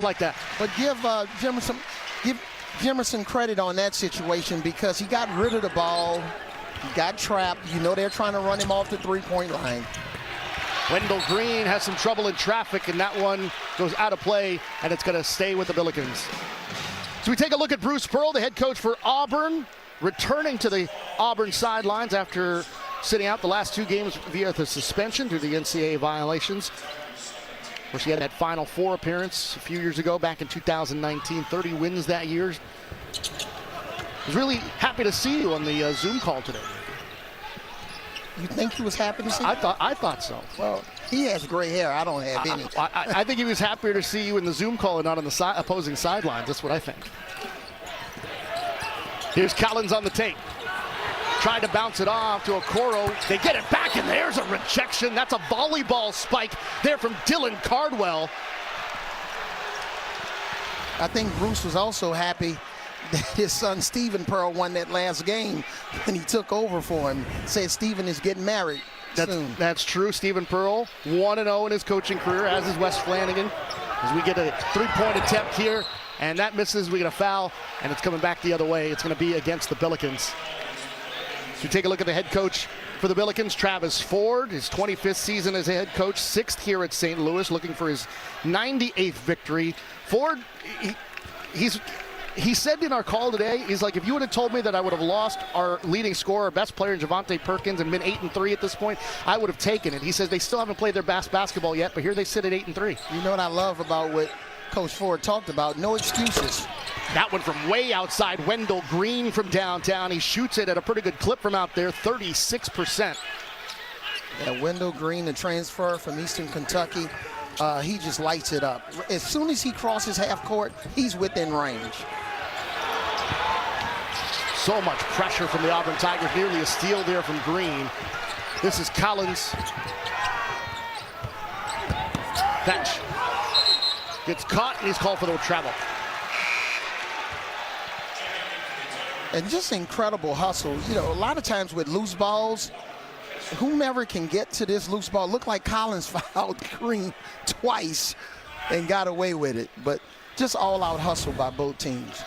like that. But give Jimerson credit on that situation because he got rid of the ball. He got trapped. You know they're trying to run him off the three-point line. Wendell Green has some trouble in traffic, and that one goes out of play, and it's going to stay with the Billikens. So we take a look at Bruce Pearl, the head coach for Auburn, returning to the Auburn sidelines after sitting out the last 2 games via the suspension due to the NCAA violations. Of course, he had that Final Four appearance a few years ago, back in 2019, 30 wins that year. I was really happy to see you on the Zoom call today. You think he was happy to see you? I thought so. Well, he has gray hair. I don't have any. I think he was happier to see you in the Zoom call and not on the opposing sidelines. That's what I think. Here's Collins on the tape. Tried to bounce it off to Okoro. They get it back, and there's a rejection. That's a volleyball spike there from Dylan Cardwell. I think Bruce was also happy that his son Stephen Pearl won that last game when he took over for him. Said Stephen is getting married soon. That's true. Stephen Pearl, 1-0 in his coaching career, as is Wes Flanagan. As we get a 3-point attempt here, and that misses. We get a foul, and it's coming back the other way. It's going to be against the Billikens. So you take a look at the head coach for the Billikens, Travis Ford, his 25th season as a head coach, 6th here at St. Louis, looking for his 98th victory. Ford, he said in our call today, he's like, if you would have told me that I would have lost our leading scorer, our best player, Javante Perkins, and been 8-3 at this point, I would have taken it. He says they still haven't played their best basketball yet, but here they sit at 8-3. You know what I love about what Coach Ford talked about? No excuses. That one from way outside. Wendell Green from downtown. He shoots it at a pretty good clip from out there, 36%. Yeah, Wendell Green, the transfer from Eastern Kentucky, he just lights it up. As soon as he crosses half court, he's within range. So much pressure from the Auburn Tigers. Nearly a steal there from Green. This is Collins. Fetch. Gets caught, and he's called for the travel. And just incredible hustle. You know, a lot of times with loose balls, whomever can get to this loose ball, looked like Collins fouled Green twice and got away with it. But just all-out hustle by both teams.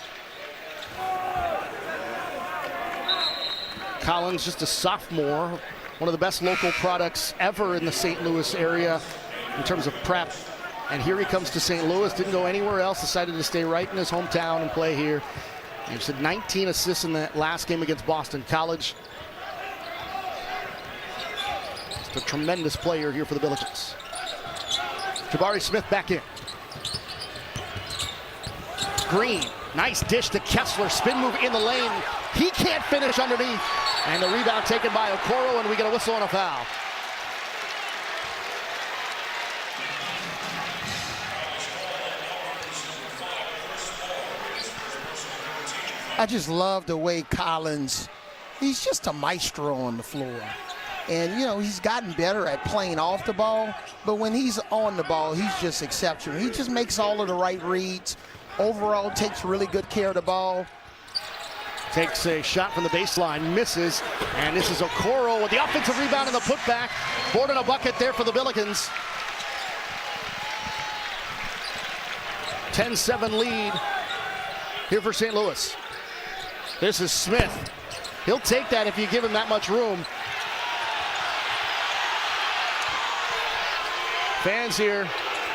Collins, just a sophomore, one of the best local products ever in the St. Louis area in terms of prep. And here he comes to St. Louis, didn't go anywhere else, decided to stay right in his hometown and play here. He said 19 assists in that last game against Boston College. Just a tremendous player here for the Billikens. Jabari Smith back in. Green, nice dish to Kessler, spin move in the lane. He can't finish underneath. And the rebound taken by Okoro, and we get a whistle and a foul. I just love the way Collins, he's just a maestro on the floor. And, you know, he's gotten better at playing off the ball, but when he's on the ball, he's just exceptional. He just makes all of the right reads. Overall, takes really good care of the ball. Takes a shot from the baseline, misses, and this is Okoro with the offensive rebound and the putback. Board and a bucket there for the Billikens. 10-7 lead here for St. Louis. This is Smith. He'll take that if you give him that much room. Fans here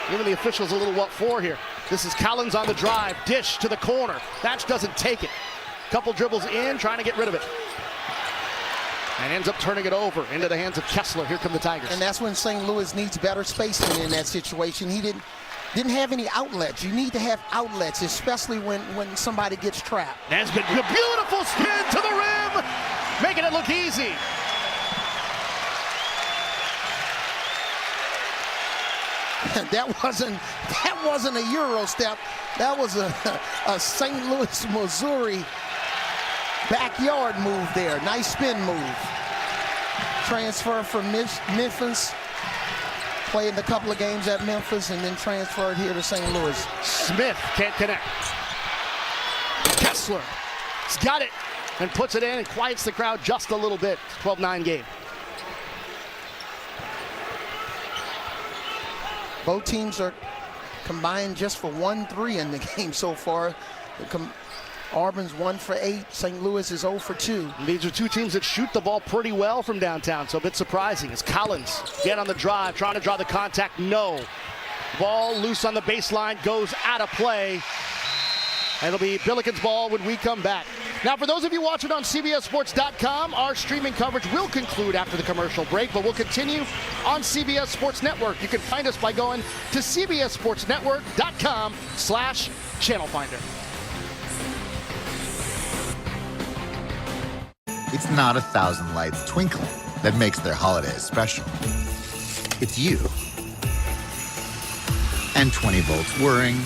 giving the officials a little what for here. This is Collins on the drive, dish to the corner. Thatch doesn't take it. Couple dribbles in, trying to get rid of it. And ends up turning it over into the hands of Kessler. Here come the Tigers. And that's when St. Louis needs better spacing in that situation. He didn't have any outlets. You need to have outlets, especially when somebody gets trapped. That's good. A beautiful spin to the rim, making it look easy. That wasn't a Euro step. That was a St. Louis, Missouri backyard move there. Nice spin move. Transfer from Memphis. Played a couple of games at Memphis and then transferred here to St. Louis. Smith can't connect. Kessler has got it and puts it in and quiets the crowd just a little bit. 12-9 game. Both teams are combined just for 1 3 in the game so far. Auburn's 1 for 8. St. Louis is 0 for 2. These are two teams that shoot the ball pretty well from downtown, so a bit surprising. As Collins get on the drive, trying to draw the contact, no. Ball loose on the baseline, goes out of play. And it'll be Billikens ball when we come back. Now, for those of you watching on CBSSports.com, our streaming coverage will conclude after the commercial break, but we'll continue on CBS Sports Network. You can find us by going to CBSSportsNetwork.com/channel finder. It's not 1,000 lights twinkling that makes their holidays special. It's you. And 20 volts whirring,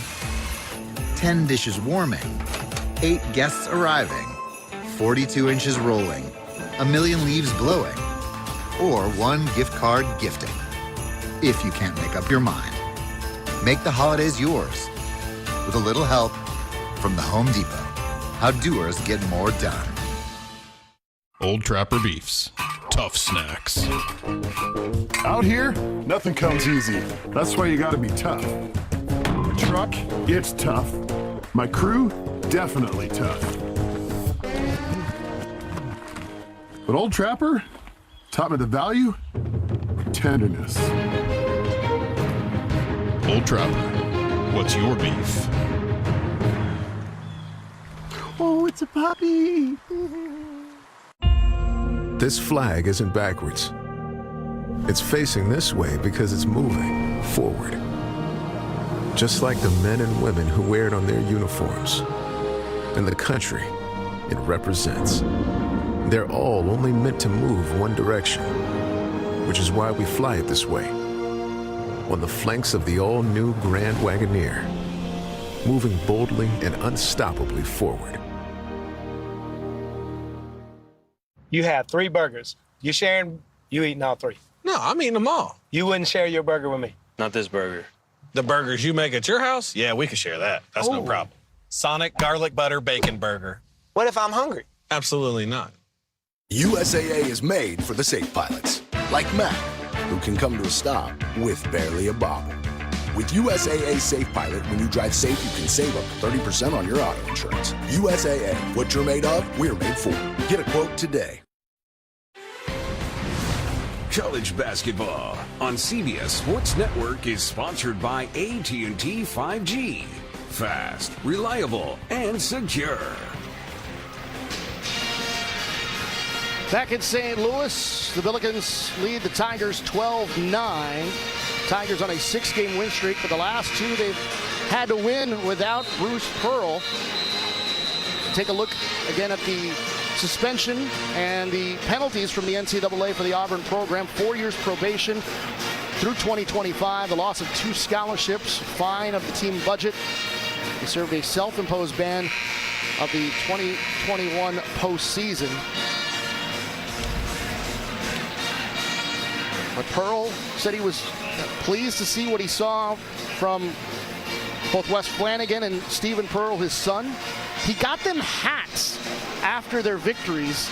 10 dishes warming, 8 guests arriving, 42 inches rolling, 1 million leaves blowing, or 1 gift card gifting. If you can't make up your mind, make the holidays yours with a little help from the Home Depot. How doers get more done. Old Trapper Beefs. Tough snacks. Out here, nothing comes easy. That's why you gotta be tough. The truck, it's tough. My crew, definitely tough. But Old Trapper taught me the value of tenderness. Old Trapper. What's your beef? Oh, it's a puppy. This flag isn't backwards. It's facing this way because it's moving forward. Just like the men and women who wear it on their uniforms. And the country it represents. They're all only meant to move one direction, which is why we fly it this way. On the flanks of the all-new Grand Wagoneer, moving boldly and unstoppably forward. You have 3 burgers. You sharing, you eating all 3. No, I'm eating them all. You wouldn't share your burger with me. Not this burger. The burgers you make at your house? Yeah, we can share that. That's no problem. Sonic garlic butter bacon burger. What if I'm hungry? Absolutely not. USAA is made for the safe pilots, like Matt, who can come to a stop with barely a bobble. With USAA Safe Pilot, when you drive safe, you can save up to 30% on your auto insurance. USAA, what you're made of, we're made for. Get a quote today. College basketball on CBS Sports Network is sponsored by AT&T 5G. Fast, reliable, and secure. Back in St. Louis, the Billikens lead the Tigers 12-9. Tigers on a 6-game win streak, but the last 2 they've had to win without Bruce Pearl. Take a look again at the suspension and the penalties from the NCAA for the Auburn program. 4 years probation through 2025. The loss of 2 scholarships, fine of the team budget. They served a self-imposed ban of the 2021 postseason. But Pearl said he was pleased to see what he saw from both Wes Flanagan and Stephen Pearl, his son. He got them hats after their victories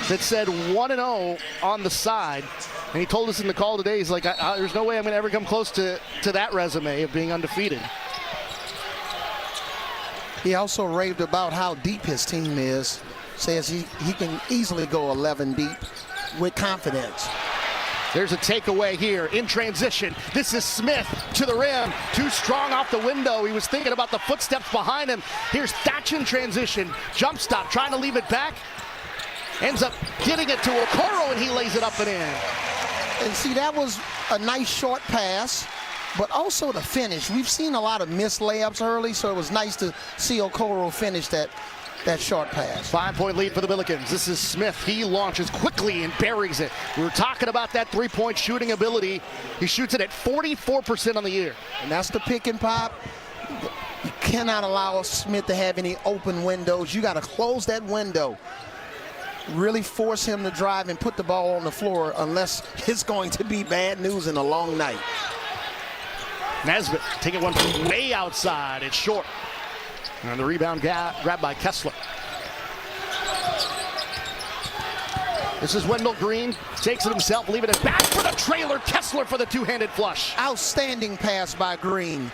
that said 1-0 on the side. And he told us in the call today, he's like, there's no way I'm going to ever come close to that resume of being undefeated. He also raved about how deep his team is. Says he can easily go 11 deep with confidence. There's a takeaway here in transition. This is Smith to the rim. Too strong off the window. He was thinking about the footsteps behind him. Here's Thatch in transition. Jump stop, trying to leave it back. Ends up getting it to Okoro, and he lays it up and in. And see, that was a nice short pass, but also the finish. We've seen a lot of missed layups early, so it was nice to see Okoro finish that short pass. 5-point lead for the Billikens. This is Smith. He launches quickly and buries it. We were talking about that 3-point shooting ability. He shoots it at 44% on the year. And that's the pick and pop. You cannot allow Smith to have any open windows. You got to close that window. Really force him to drive and put the ball on the floor, unless it's going to be bad news and a long night. Nesbitt taking one from way outside. It's short. And the rebound grabbed by Kessler. This is Wendell Green. Takes it himself, leaving it back for the trailer. Kessler for the two-handed flush. Outstanding pass by Green.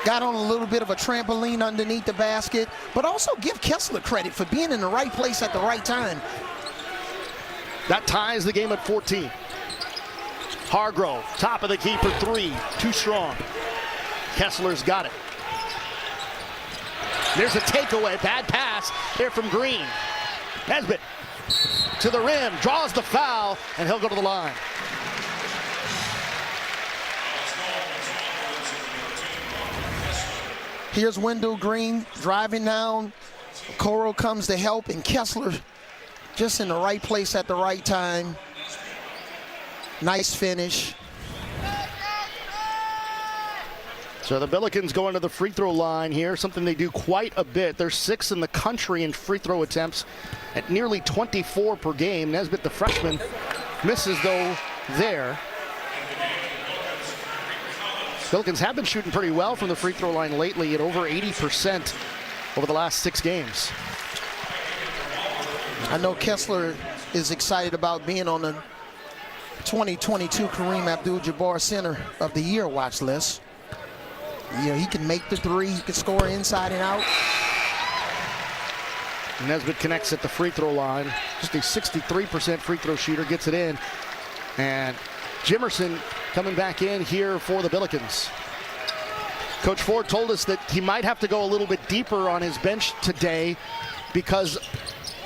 got on a little bit of a trampoline underneath the basket, but also give Kessler credit for being in the right place at the right time. That ties the game at 14. Hargrove, top of the key for three. Too strong. Kessler's got it. There's a takeaway. Bad pass here from Green. Nesbitt to the rim, draws the foul, and he'll go to the line. Here's Wendell Green driving down. Okoro comes to help, and Kessler just in the right place at the right time. Nice finish. So the Billikens going to the free throw line here, something they do quite a bit. They're 6th in the country in free throw attempts at nearly 24 per game. Nesbitt, the freshman, misses though there. Billikens have been shooting pretty well from the free throw line lately at over 80% over the last 6 games. I know Kessler is excited about being on the 2022 Kareem Abdul-Jabbar Center of the Year watch list. You know, he can make the three, he can score inside and out. Nesbitt connects at the free throw line. Just a 63% free throw shooter, gets it in. And Jimerson coming back in here for the Billikens. Coach Ford told us that he might have to go a little bit deeper on his bench today because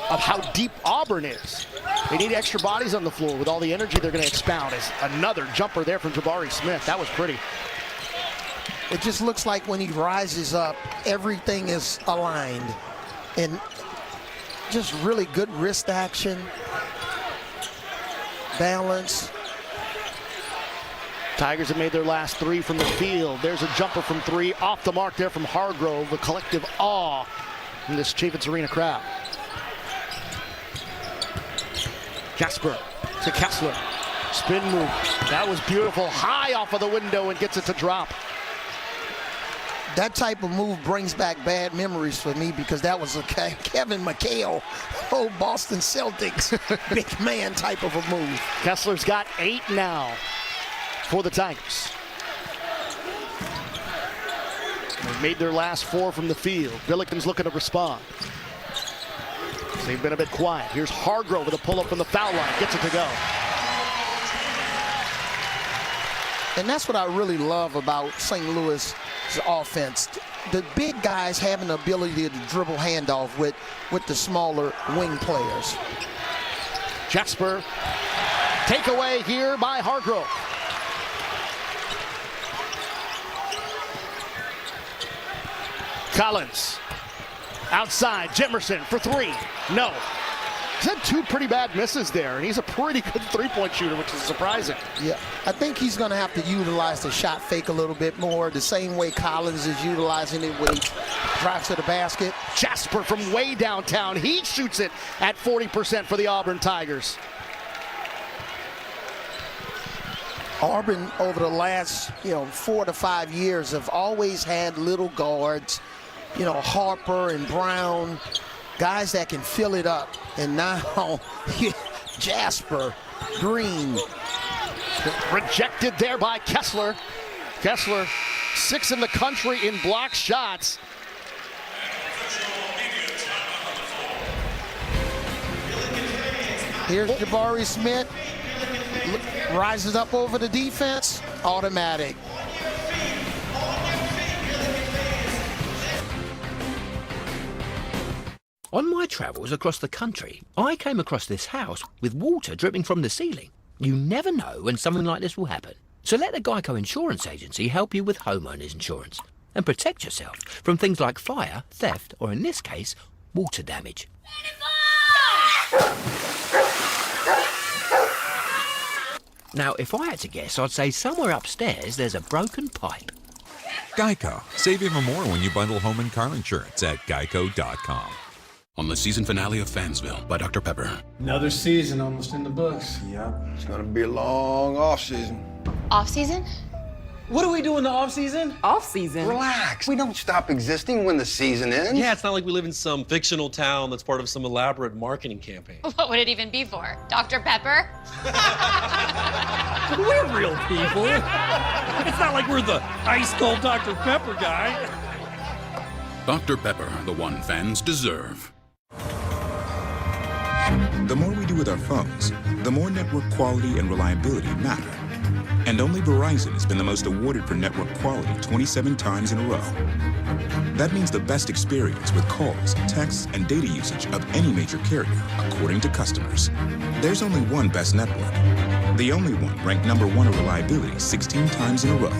of how deep Auburn is. They need extra bodies on the floor with all the energy they're going to expound. As another jumper there from Jabari Smith. That was pretty. It just looks like when he rises up, everything is aligned. And just really good wrist action, balance. Tigers have made their last 3 from the field. There's a jumper from 3, off the mark there from Hargrove. The collective awe in this Chaffetz Arena crowd. Jasper to Kessler. Spin move. That was beautiful. High off of the window and gets it to drop. That type of move brings back bad memories for me because that was a Kevin McHale, old Boston Celtics, big man type of a move. Kessler's got 8 now for the Tigers. They've made their last 4 from the field. Billikens looking to respond. They've been a bit quiet. Here's Hargrove with a pull-up from the foul line. Gets it to go. And that's what I really love about St. Louis' offense. The big guys have an ability to dribble handoff with the smaller wing players. Jasper, takeaway here by Hargrove. Collins, outside, Jimerson for 3. No. He's had 2 pretty bad misses there, and he's a pretty good three-point shooter, which is surprising. Yeah, I think he's going to have to utilize the shot fake a little bit more, the same way Collins is utilizing it when he drives to the basket. Jasper from way downtown, he shoots it at 40% for the Auburn Tigers. Auburn, over the last 4 to 5 years, have always had little guards, Harper and Brown, guys that can fill it up. And now, Jasper, Green. Rejected there by Kessler. Kessler, 6th in the country in block shots. Here's Jabari Smith. Rises up over the defense. Automatic. On my travels across the country, I came across this house with water dripping from the ceiling. You never know when something like this will happen. So let the Geico Insurance Agency help you with homeowners insurance and protect yourself from things like fire, theft, or in this case, water damage. Now, if I had to guess, I'd say somewhere upstairs there's a broken pipe. Geico. Save even more when you bundle home and car insurance at geico.com. On the season finale of Fansville by Dr. Pepper. Another season almost in the books. Yep, it's gonna be a long off season. Off season? What do we do in the off-season? Off-season? Relax. We don't stop existing when the season ends. Yeah, it's not like we live in some fictional town that's part of some elaborate marketing campaign. What would it even be for? Dr. Pepper? We're real people. It's not like we're the ice-cold Dr. Pepper guy. Dr. Pepper, the one fans deserve. The more we do with our phones, the more network quality and reliability matter. And only Verizon has been the most awarded for network quality 27 times in a row. That means the best experience with calls, texts, and data usage of any major carrier, according to customers. There's only one best network. The only one ranked #1 in reliability 16 times in a row.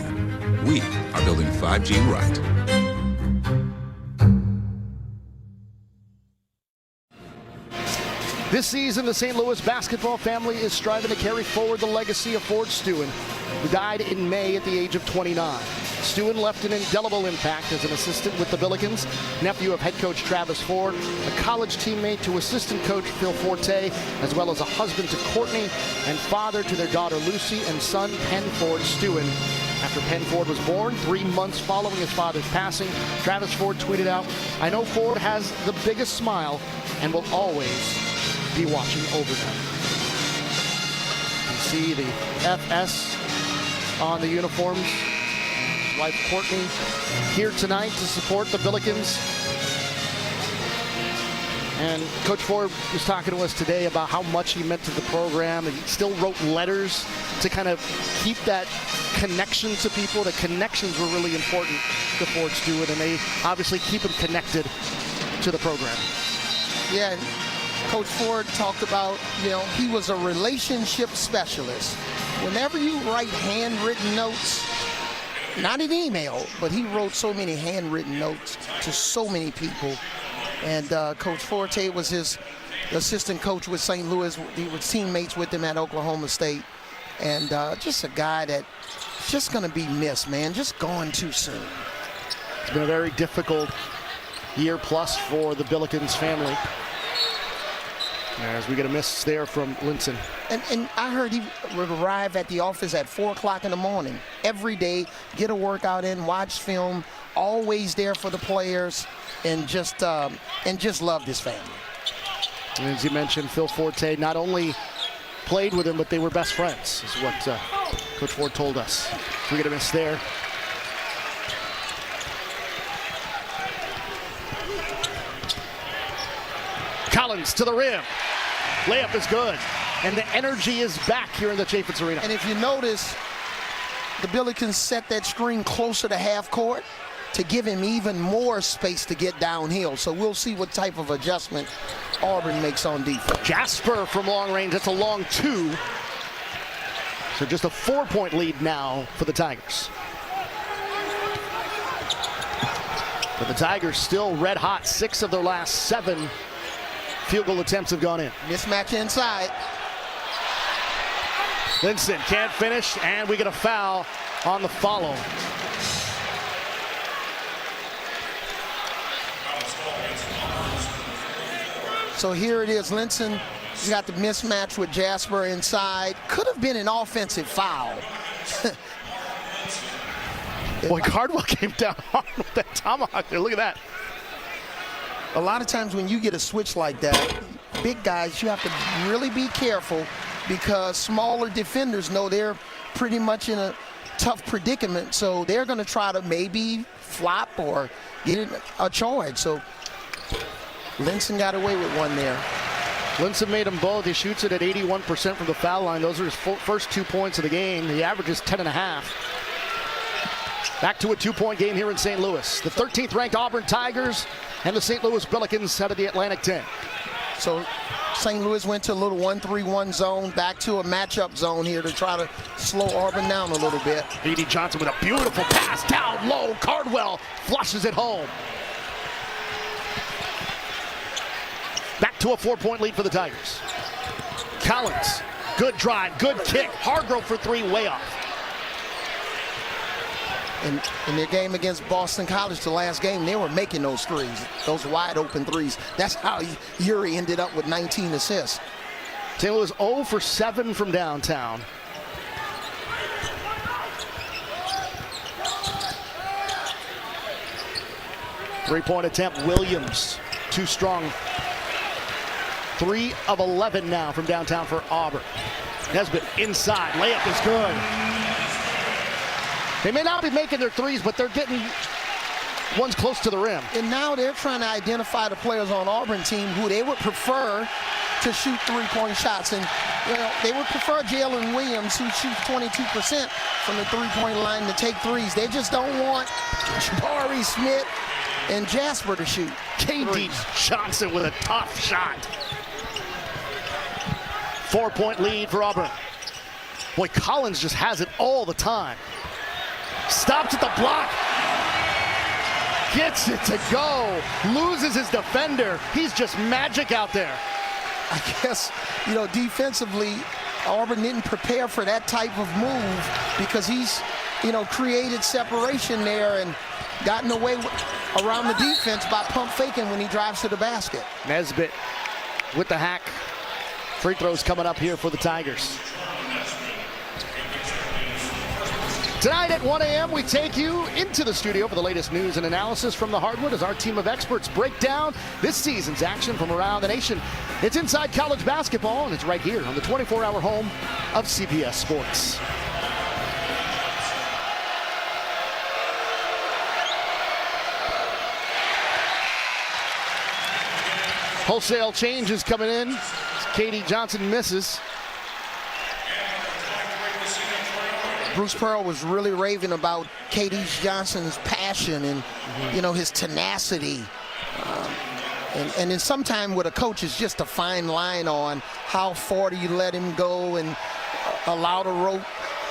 We are building 5G right. This season, the St. Louis basketball family is striving to carry forward the legacy of Ford Stewin, who died in May at the age of 29. Stewin left an indelible impact as an assistant with the Billikens, nephew of head coach Travis Ford, a college teammate to assistant coach Phil Forte, as well as a husband to Courtney and father to their daughter Lucy and son Penn Ford Stewin. After Penn Ford was born, 3 months following his father's passing, Travis Ford tweeted out, "I know Ford has the biggest smile and will always be watching over them." You see the FS on the uniforms. His wife Courtney here tonight to support the Billikens. And Coach Ford was talking to us today about how much he meant to the program. And he still wrote letters to kind of keep that connection to people. The connections were really important to Ford Stewart, and they obviously keep him connected to the program. Yeah. Coach Ford talked about, he was a relationship specialist. Whenever you write handwritten notes, not an email, but he wrote so many handwritten notes to so many people. And Coach Forte was his assistant coach with St. Louis. He was teammates with him at Oklahoma State. And just a guy that's just going to be missed, man, just gone too soon. It's been a very difficult year plus for the Billikens family, as we get a miss there from Linson. And I heard he would arrive at the office at 4 o'clock in the morning every day, get a workout in, watch film, always there for the players, and just loved his family. And as you mentioned, Phil Forte not only played with him, but they were best friends, is what Coach Ford told us. So we get a miss there. Collins to the rim. Layup is good. And the energy is back here in the Chaffetz Arena. And if you notice, the Billikens set that screen closer to half court to give him even more space to get downhill. So we'll see what type of adjustment Auburn makes on defense. Jasper from long range. That's a long 2. So just a 4-point lead now for the Tigers. But the Tigers still red hot. 6 of their last 7 field goal attempts have gone in. Mismatch inside. Linson can't finish, and we get a foul on the follow. So here it is, Linson. He's got the mismatch with Jasper inside. Could have been an offensive foul. Boy, Cardwell came down hard with that tomahawk there. Look at that. A lot of times when you get a switch like that, big guys, you have to really be careful because smaller defenders know they're pretty much in a tough predicament. So they're going to try to maybe flop or get a charge. So Linson got away with one there. Linson made them both. He shoots it at 81% from the foul line. Those are his first 2 points of the game. The average is 10.5. Back to a 2-point game here in St. Louis. The 13th ranked Auburn Tigers and the St. Louis Billikens out of the Atlantic 10. So St. Louis went to a little 1-3-1 zone, back to a matchup zone here to try to slow Auburn down a little bit. E.D. Johnson with a beautiful pass down low. Cardwell flushes it home. Back to a 4-point lead for the Tigers. Collins, good drive, good kick. Hargrove for 3, way off. In their game against Boston College, the last game, they were making those threes, those wide open threes. That's how Uri ended up with 19 assists. St. Louis 0 for 7 from downtown. Three-point attempt, Williams, too strong. 3 of 11 now from downtown for Auburn. Nesbitt inside, layup is good. They may not be making their threes, but they're getting ones close to the rim. And now they're trying to identify the players on Auburn team who they would prefer to shoot three-point shots. And they would prefer Jalen Williams, who shoots 22% from the three-point line, to take threes. They just don't want Jabari Smith and Jasper to shoot. KD Johnson with a tough shot. 4-point lead for Auburn. Boy, Collins just has it all the time. Stops at the block. Gets it to go. Loses his defender. He's just magic out there. I guess, defensively, Auburn didn't prepare for that type of move because he's, created separation there and gotten away around the defense by pump faking when he drives to the basket. Nesbitt with the hack. Free throws coming up here for the Tigers. Tonight at 1 a.m., we take you into the studio for the latest news and analysis from the hardwood as our team of experts break down this season's action from around the nation. It's Inside College Basketball, and it's right here on the 24-hour home of CBS Sports. Wholesale changes coming in. KD Johnson misses. Bruce Pearl was really raving about KD Johnson's passion and, his tenacity. And then sometime with a coach is just a fine line on how far do you let him go and allow the rope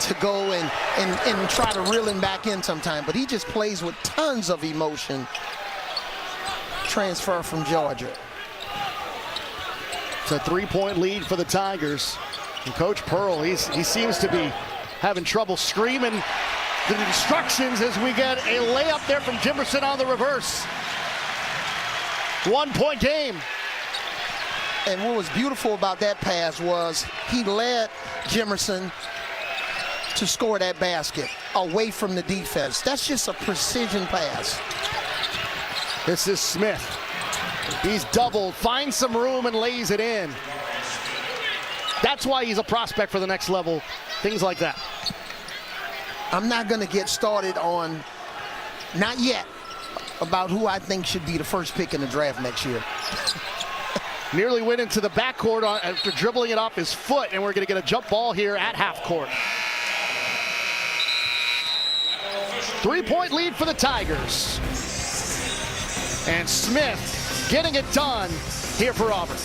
to go and try to reel him back in sometime. But he just plays with tons of emotion. Transfer from Georgia. It's a 3-point lead for the Tigers. And Coach Pearl, he seems to be having trouble screaming the instructions as we get a layup there from Jimerson on the reverse. 1-point game. And what was beautiful about that pass was he led Jimerson to score that basket away from the defense. That's just a precision pass. This is Smith. He's doubled, finds some room and lays it in. That's why he's a prospect for the next level. Things like that. I'm not going to get started on, not yet, about who I think should be the first pick in the draft next year. Nearly went into the backcourt after dribbling it off his foot, and we're going to get a jump ball here at half court. 3-point lead for the Tigers. And Smith getting it done here for Auburn.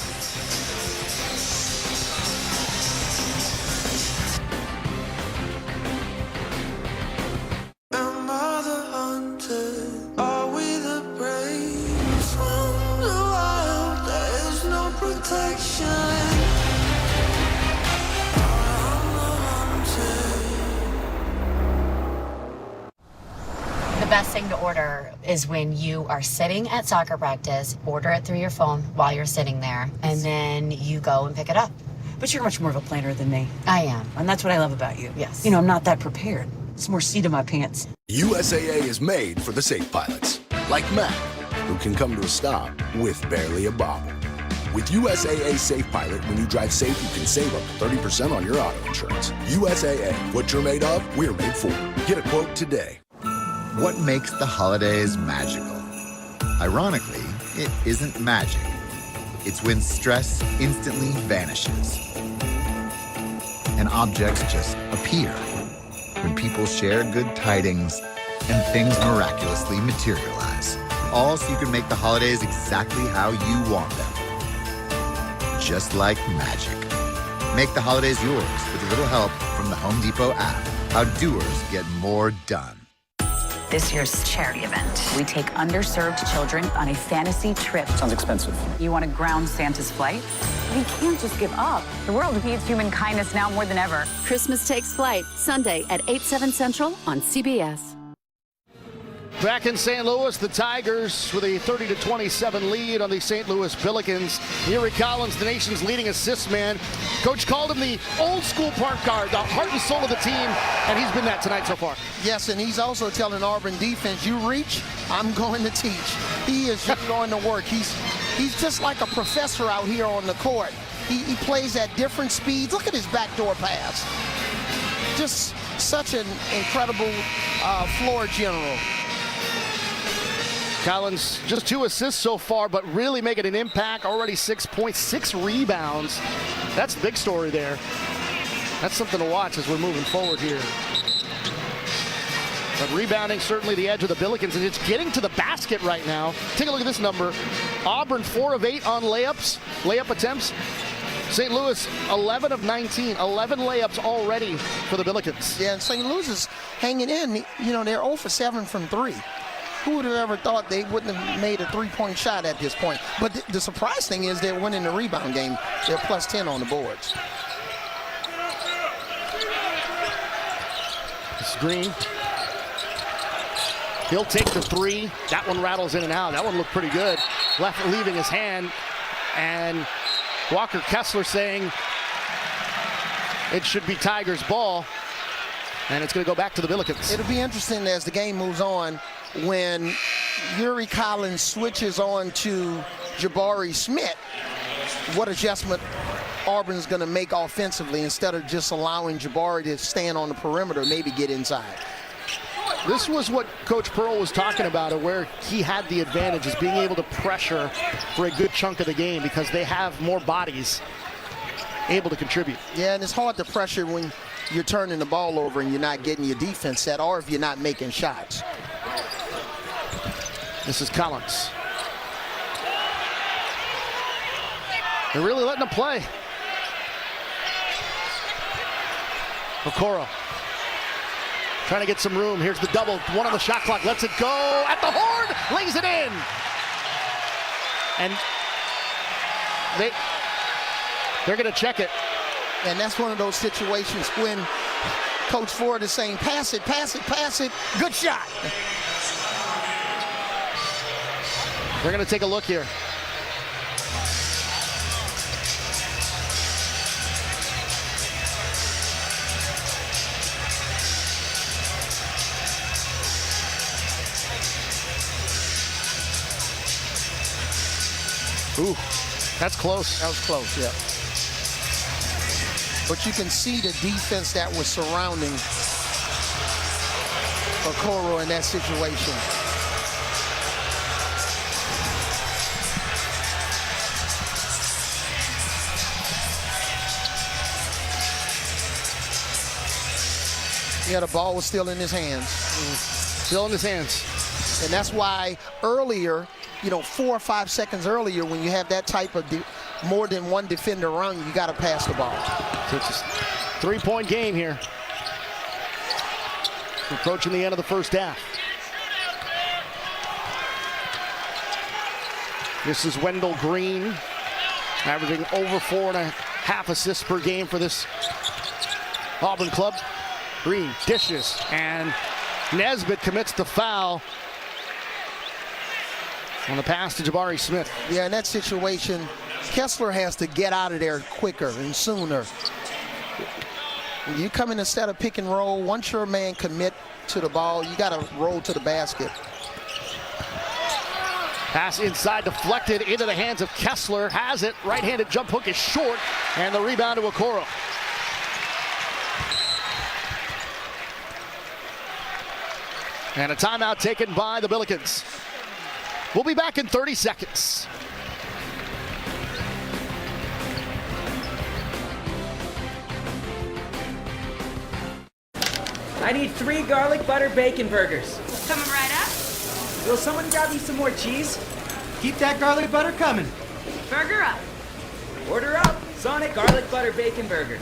The best thing to order is when you are sitting at soccer practice, order it through your phone while you're sitting there, and then you go and pick it up. But you're much more of a planner than me. I am. And that's what I love about you. Yes. I'm not that prepared. It's more seat in my pants. USAA is made for the safe pilots, like Matt, who can come to a stop with barely a bobble. With USAA Safe Pilot, when you drive safe, you can save up to 30% on your auto insurance. USAA, what you're made of, we're made for. Get a quote today. What makes the holidays magical? Ironically, it isn't magic. It's when stress instantly vanishes and objects just appear. When people share good tidings and things miraculously materialize. All so you can make the holidays exactly how you want them. Just like magic. Make the holidays yours with a little help from the Home Depot app. How doers get more done. This year's charity event. We take underserved children on a fantasy trip. Sounds expensive. You want to ground Santa's flight? We can't just give up. The world needs human kindness now more than ever. Christmas Takes Flight, Sunday at 8/7 Central on CBS. Back in St. Louis, the Tigers with a 30-27 lead on the St. Louis Billikens. Yuri Collins, the nation's leading assist man. Coach called him the old school point guard, the heart and soul of the team, and he's been that tonight so far. Yes, and he's also telling Auburn defense, you reach, I'm going to teach. He is just going to work. He's just like a professor out here on the court. He plays at different speeds. Look at his backdoor pass. Just such an incredible floor general. Collins, just 2 assists so far, but really making an impact. Already 6 points, 6 rebounds. That's the big story there. That's something to watch as we're moving forward here. But rebounding certainly the edge of the Billikens, and it's getting to the basket right now. Take a look at this number. Auburn 4 of 8 on layup attempts. St. Louis 11 of 19, 11 layups already for the Billikens. Yeah, and St. Louis is hanging in. You know, they're 0 for 7 from 3. Who would have ever thought they wouldn't have made a three-point shot at this point? But the surprise thing is they're winning the rebound game. They're plus 10 on the boards. This is Green. He'll take the 3. That one rattles in and out. That one looked pretty good. Left leaving his hand. And Walker Kessler saying it should be Tigers' ball. And it's going to go back to the Billikens. It'll be interesting as the game moves on when Yuri Collins switches on to Jabari Smith. What adjustment Auburn's going to make offensively instead of just allowing Jabari to stand on the perimeter, maybe get inside. This was what Coach Pearl was talking about, where he had the advantage, is being able to pressure for a good chunk of the game because they have more bodies able to contribute. Yeah, and it's hard to pressure when you're turning the ball over and you're not getting your defense set, or if you're not making shots. This is Collins. They're really letting him play. Okoro trying to get some room. Here's the double. One on the shot clock. Lets it go at the horn. Lays it in. And they're going to check it. And that's one of those situations when Coach Ford is saying, pass it, pass it, pass it. Good shot. They're going to take a look here. Ooh, that's close. That was close, yeah. But you can see the defense that was surrounding Okoro in that situation. Yeah, the ball was still in his hands. Still in his hands. And that's why earlier, 4 or 5 seconds earlier, when you have that type of more than one defender around you, you got to pass the ball. So it's a 3-point game here. Approaching the end of the first half. This is Wendell Green, averaging over 4.5 assists per game for this Auburn club. Green dishes, and Nesbitt commits the foul on the pass to Jabari Smith. Yeah, in that situation, Kessler has to get out of there quicker and sooner. When you come in instead of pick and roll, once your man commit to the ball, you got to roll to the basket. Pass inside, deflected into the hands of Kessler. Has it. Right-handed jump hook is short, and the rebound to Okoro. And a timeout taken by the Billikens. We'll be back in 30 seconds. I need 3 garlic butter bacon burgers. Coming right up. Will someone grab me some more cheese? Keep that garlic butter coming. Burger up. Order up. Sonic garlic butter bacon burger.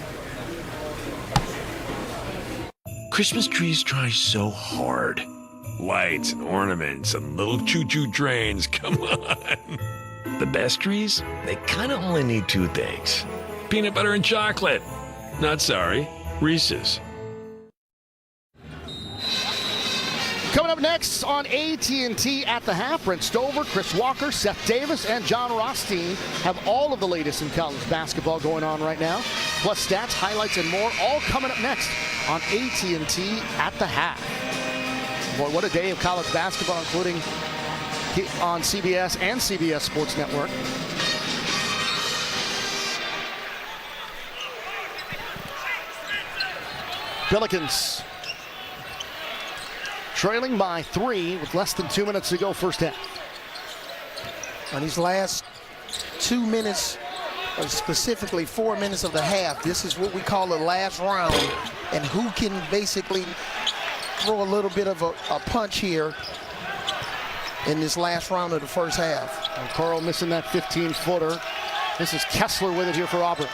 Christmas trees try so hard. Lights and ornaments and little choo-choo trains, come on. The best trees, they kind of only need 2 things. Peanut butter and chocolate. Not sorry, Reese's. Coming up Up next on AT&T at the half, Brent Stover, Chris Walker, Seth Davis, and John Rothstein have all of the latest in college basketball going on right now. Plus stats, highlights, and more, all coming up next on AT&T at the half. Boy, what a day of college basketball, including on CBS and CBS Sports Network. Pelicans trailing by 3 with less than 2 minutes to go first half. On these last 2 minutes, or specifically 4 minutes of the half, this is what we call the last round, and who can basically throw a little bit of a punch here in this last round of the first half. And Carl missing that 15-footer. This is Kessler with it here for Auburn.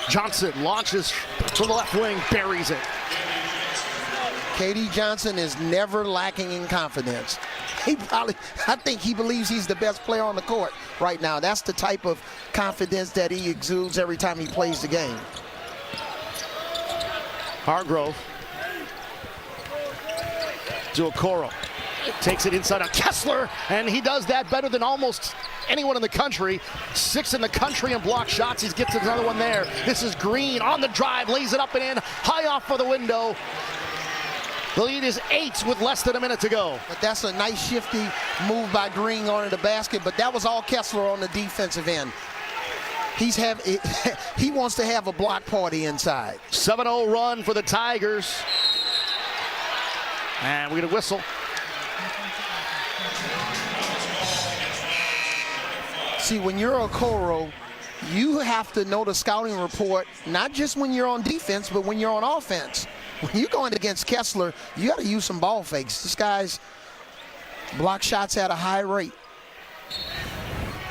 Johnson launches from the left wing, buries it. KD Johnson is never lacking in confidence. I think he believes he's the best player on the court right now. That's the type of confidence that he exudes every time he plays the game. Hargrove to Okoro. Takes it inside on Kessler, and he does that better than almost anyone in the country. 6th in the country in block shots. He gets another one there. This is Green on the drive, lays it up and in, high off for the window. The lead is 8 with less than a minute to go. But that's a nice shifty move by Green onto the basket, but that was all Kessler on the defensive end. He wants to have a block party inside. 7-0 run for the Tigers. And we get a whistle. See, when you're Okoro, you have to know the scouting report, not just when you're on defense, but when you're on offense. When you're going against Kessler, you got to use some ball fakes. This guy's block shots at a high rate.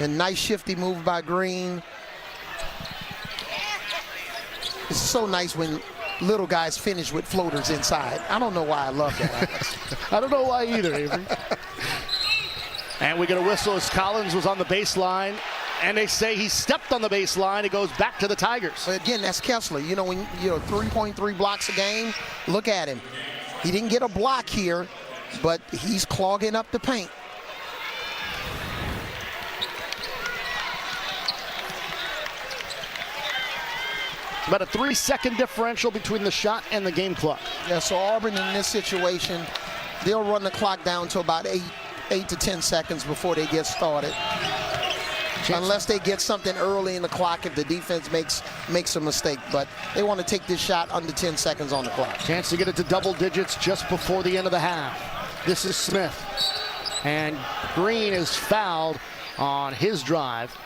And nice shifty move by Green. It's so nice when little guys finish with floaters inside. I don't know why I love that. I don't know why either, Avery. And we get a whistle as Collins was on the baseline, and they say he stepped on the baseline. It goes back to the Tigers. But again, that's Kessler. You know, when 3.3 blocks a game, look at him. He didn't get a block here, but he's clogging up the paint. About a 3-second differential between the shot and the game clock. Yeah, so Auburn in this situation, they'll run the clock down to about 8 to 10 seconds before they get started. Unless they get something early in the clock if the defense makes a mistake. But they want to take this shot under 10 seconds on the clock. Chance to get it to double digits just before the end of the half. This is Smith. And Green is fouled on his drive.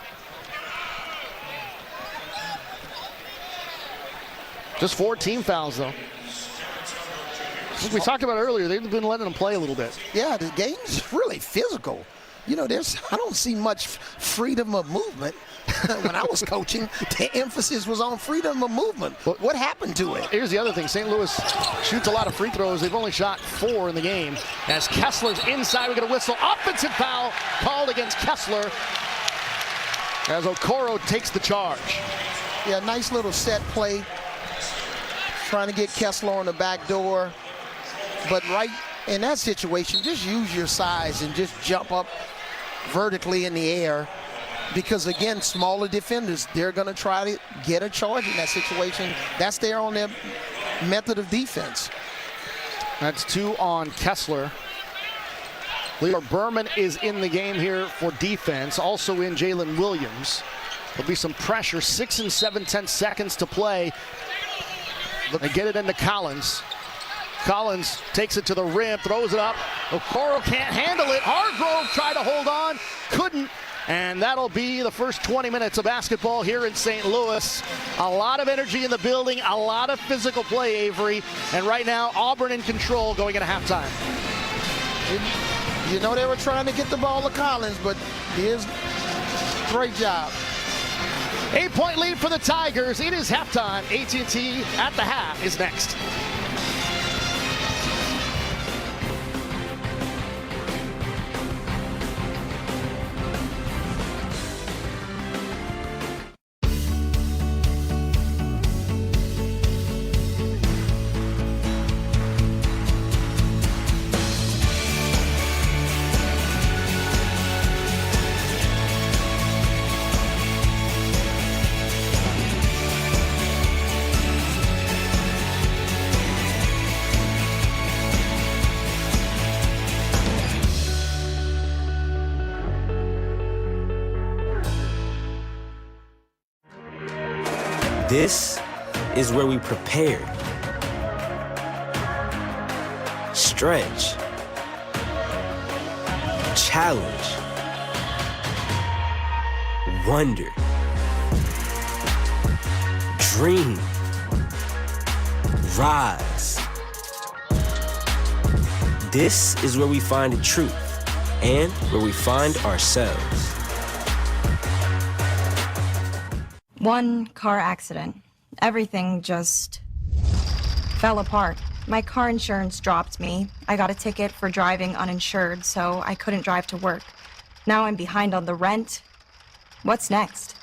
Just 4 team fouls, though. As we talked about earlier, they've been letting them play a little bit. Yeah, the game's really physical. You know, I don't see much freedom of movement. When I was coaching, the emphasis was on freedom of movement. What happened to it? Here's the other thing. St. Louis shoots a lot of free throws. They've only shot 4 in the game. As Kessler's inside, we get a whistle. Offensive foul called against Kessler as Okoro takes the charge. Yeah, nice little set play. Trying to get Kessler on the back door. But right in that situation, just use your size and just jump up vertically in the air. Because, again, smaller defenders, they're going to try to get a charge in that situation. That's their own method of defense. That's 2 on Kessler. Leo Berman is in the game here for defense. Also in Jalen Williams. There'll be some pressure. 6 and 7/10 seconds to play. They get it into Collins. Collins takes it to the rim, throws it up. Okoro can't handle it. Hargrove tried to hold on, couldn't. And that'll be the first 20 minutes of basketball here in St. Louis. A lot of energy in the building, a lot of physical play, Avery. And right now, Auburn in control going into halftime. You know they were trying to get the ball to Collins, but here's great job. 8-point lead for the Tigers. It is halftime. AT&T at the half is next. This is where we prepare, stretch, challenge, wonder, dream, rise. This is where we find the truth and where we find ourselves. One car accident. Everything just fell apart. My car insurance dropped me. I got a ticket for driving uninsured, so I couldn't drive to work. Now I'm behind on the rent. What's next?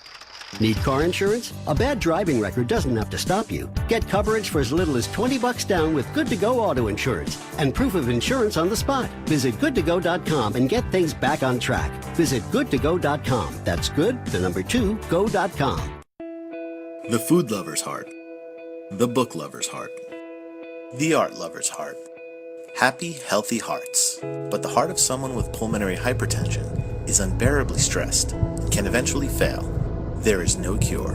Need car insurance? A bad driving record doesn't have to stop you. Get coverage for as little as $20 down with Good To Go auto insurance and proof of insurance on the spot. Visit goodtogo.com and get things back on track. Visit goodtogo.com. That's good, the number 2, go.com. The food lover's heart. The book lover's heart. The art lover's heart. Happy, healthy hearts. But the heart of someone with pulmonary hypertension is unbearably stressed and can eventually fail. There is no cure.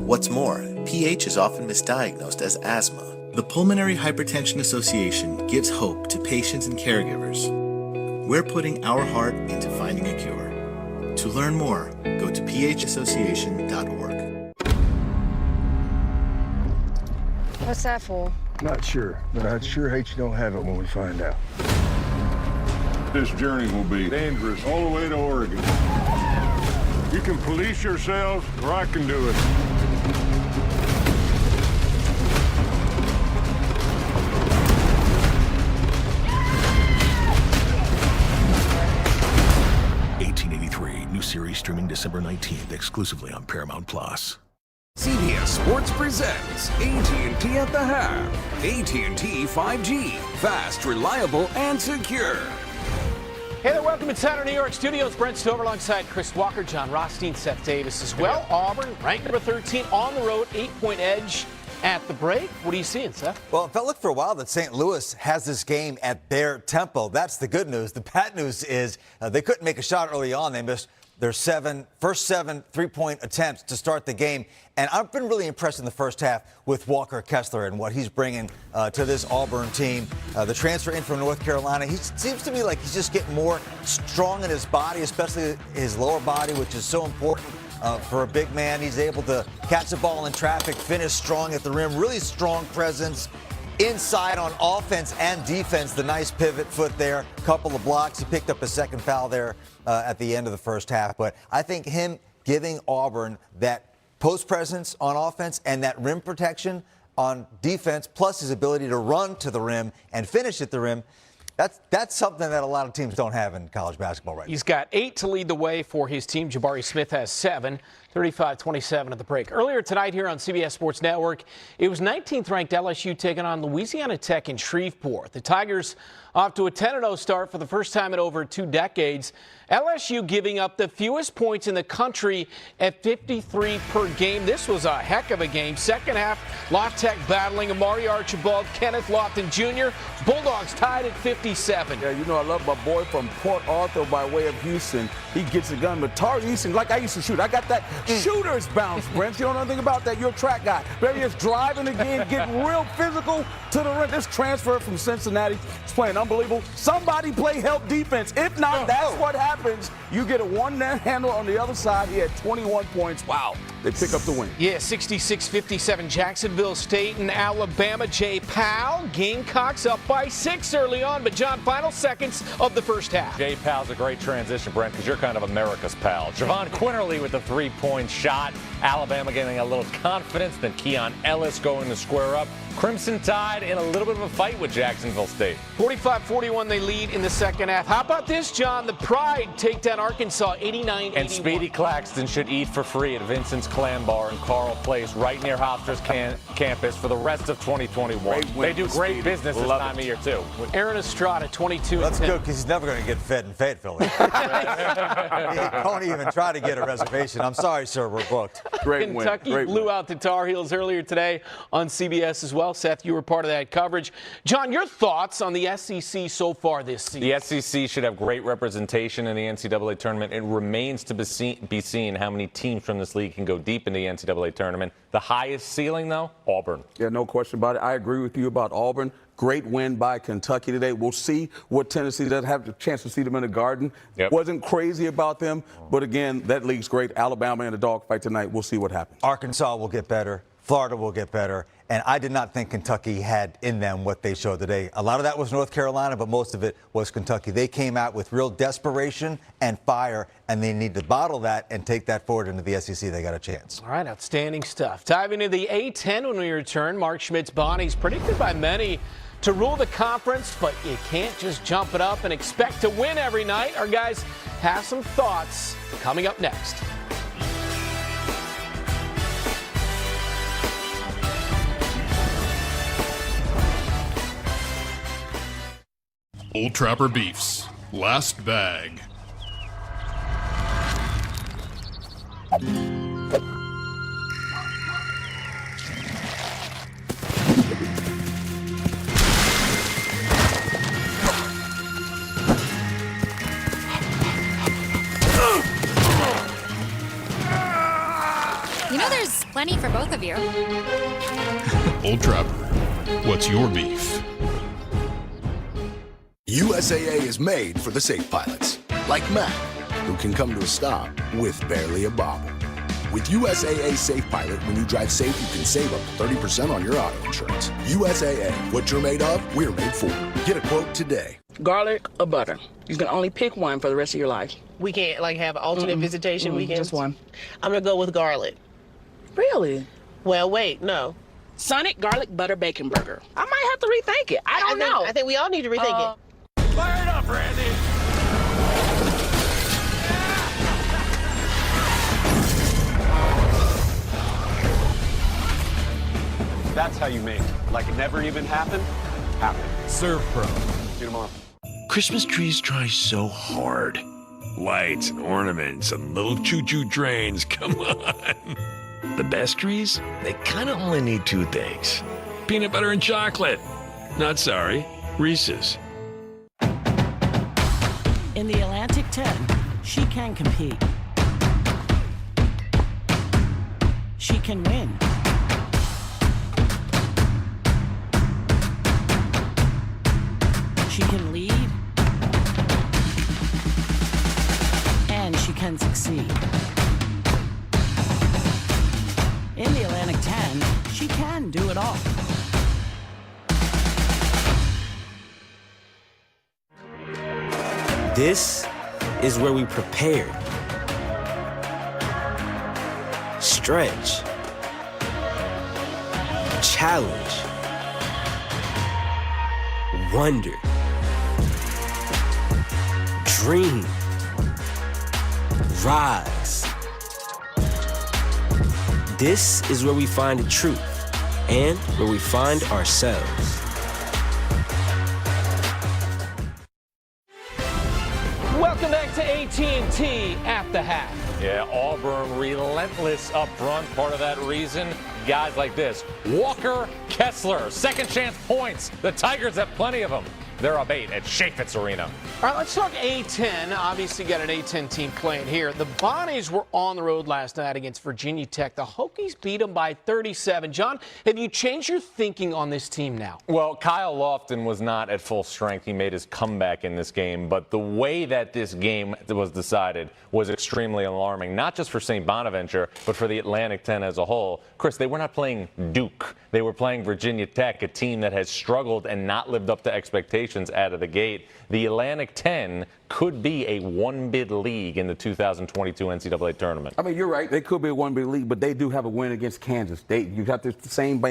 What's more, PH is often misdiagnosed as asthma. The Pulmonary Hypertension Association gives hope to patients and caregivers. We're putting our heart into finding a cure. To learn more, go to phassociation.org. What's that for? Not sure, but I'd sure hate you don't have it when we find out. This journey will be dangerous all the way to Oregon. You can police yourselves, or I can do it. New series streaming December 19th exclusively on Paramount Plus. CBS Sports presents AT&T at the half. AT&T 5G. Fast, reliable, and secure. Hey there, welcome inside our New York studios. Brent Stover alongside Chris Walker, John Rothstein, Seth Davis as well. Auburn, ranked number 13, on the road, 8-point edge at the break. What are you seeing, Seth? Well, it felt like for a while that St. Louis has this game at their tempo. That's the good news. The bad news is they couldn't make a shot early on. They missed their first seven three-point attempts to start the game. And I've been really impressed in the first half with Walker Kessler and what he's bringing to this Auburn team. The transfer in from North Carolina, he seems to me like he's just getting more strong in his body, especially his lower body, which is so important for a big man. He's able to catch the ball in traffic, finish strong at the rim, really strong presence inside on offense and defense. The nice pivot foot there, couple of blocks. He picked up a second foul there at the end of the first half. But I think him giving Auburn that post presence on offense and that rim protection on defense, plus his ability to run to the rim and finish at the rim, that's something that a lot of teams don't have in college basketball right now. He's got 8 to lead the way for his team. Jabari Smith has 7. 35-27 at the break. Earlier tonight here on CBS Sports Network, it was 19th ranked LSU taking on Louisiana Tech in Shreveport. The Tigers off to a 10-0 start for the first time in over 2 decades. LSU giving up the fewest points in the country at 53 per game. This was a heck of a game. Second half, La Tech battling Amari Archibald, Kenneth Lofton Jr. Bulldogs tied at 57. Yeah, you know, I love my boy from Port Arthur by way of Houston. He gets a gun, but Tari Easton, like I used to shoot. I got that shooter's bounce, Brent. You don't know anything about that. You're a track guy. But he is driving again, getting real physical to the rim. This transfer from Cincinnati is playing unbelievable. Somebody play help defense. If not, that's what happens. You get a one-man handle on the other side. He had 21 points. Wow. They pick up the win. Yeah, 66-57. Jacksonville State and Alabama. Jay Powell. Gamecocks up by 6 early on. But, John, final seconds of the first half. Jay Powell's a great transition, Brent, because you're kind of America's pal. Javon Quinterly with the three-point shot. Alabama getting a little confidence. Then Keon Ellis going to square up. Crimson Tide in a little bit of a fight with Jacksonville State. 45-41 they lead in the second half. How about this, John? The Pride take down Arkansas 89-81. And Speedy Claxton should eat for free at Vincent's Clam Bar in Carl Place right near Hofstra's campus for the rest of 2021. They do great business this time of year, too. Aaron Estrada, 22. That's good because he's never going to get fed in Fayetteville. He won't even try to get a reservation. I'm sorry, sir, we're booked. Kentucky blew out the Tar Heels earlier today on CBS as well. Seth, you were part of that coverage. John, your thoughts on the SEC so far this season? The SEC should have great representation in the NCAA tournament. It remains to be seen how many teams from this league can go deep in the NCAA tournament. The highest ceiling, though, Auburn. Yeah, no question about it. I agree with you about Auburn. Great win by Kentucky today. We'll see what Tennessee does. Have the chance to see them in the Garden. Yep. Wasn't crazy about them, but again, that league's great. Alabama in a dogfight tonight. We'll see what happens. Arkansas will get better. Florida will get better. And I did not think Kentucky had in them what they showed today. A lot of that was North Carolina, but most of it was Kentucky. They came out with real desperation and fire, and they need to bottle that and take that forward into the SEC. They got a chance. All right, outstanding stuff. Diving into the A-10 when we return. Mark Schmidt's Bonnies predicted by many to rule the conference, but you can't just jump it up and expect to win every night. Our guys have some thoughts coming up next. Old Trapper Beefs, last bag. You know there's plenty for both of you. Old Trapper, what's your beef? USAA is made for the safe pilots, like Matt, who can come to a stop with barely a bobble. With USAA Safe Pilot, when you drive safe, you can save up to 30% on your auto insurance. USAA, what you're made of, we're made for. Get a quote today. Garlic or butter? You can only pick one for the rest of your life. We can't have alternate visitation weekends? Just one. I'm going to go with garlic. Really? Well, wait, no. Sonic Garlic Butter Bacon Burger. I might have to rethink it. I don't know. I think we all need to rethink it. Fire it up, Randy! That's how you make it. Like it never even happened. Serve Pro. See you tomorrow. Christmas trees try so hard. Lights and ornaments and little choo-choo trains, come on. The best trees, they kind of only need two things. Peanut butter and chocolate. Not sorry, Reese's. In the Atlantic 10, she can compete. She can win. She can lead. And she can succeed. In the Atlantic 10, she can do it all. This is where we prepare, stretch, challenge, wonder, dream, rise. This is where we find the truth and where we find ourselves. Welcome back to AT&T at the half. Yeah, Auburn relentless up front. Part of that reason, guys like this. Walker Kessler, second chance points. The Tigers have plenty of them. They're up 8 at Chaffetz Arena. All right, let's talk A-10. Obviously got an A-10 team playing here. The Bonnies were on the road last night against Virginia Tech. The Hokies beat them by 37. John, have you changed your thinking on this team now? Well, Kyle Lofton was not at full strength. He made his comeback in this game. But the way that this game was decided was extremely alarming, not just for St. Bonaventure, but for the Atlantic 10 as a whole. Chris, they were not playing Duke. They were playing Virginia Tech, a team that has struggled and not lived up to expectations out of the gate. The Atlantic 10 could be a one-bid league in the 2022 NCAA tournament. I mean, you're right. They could be a one-bid league, but they do have a win against Kansas. You got the St.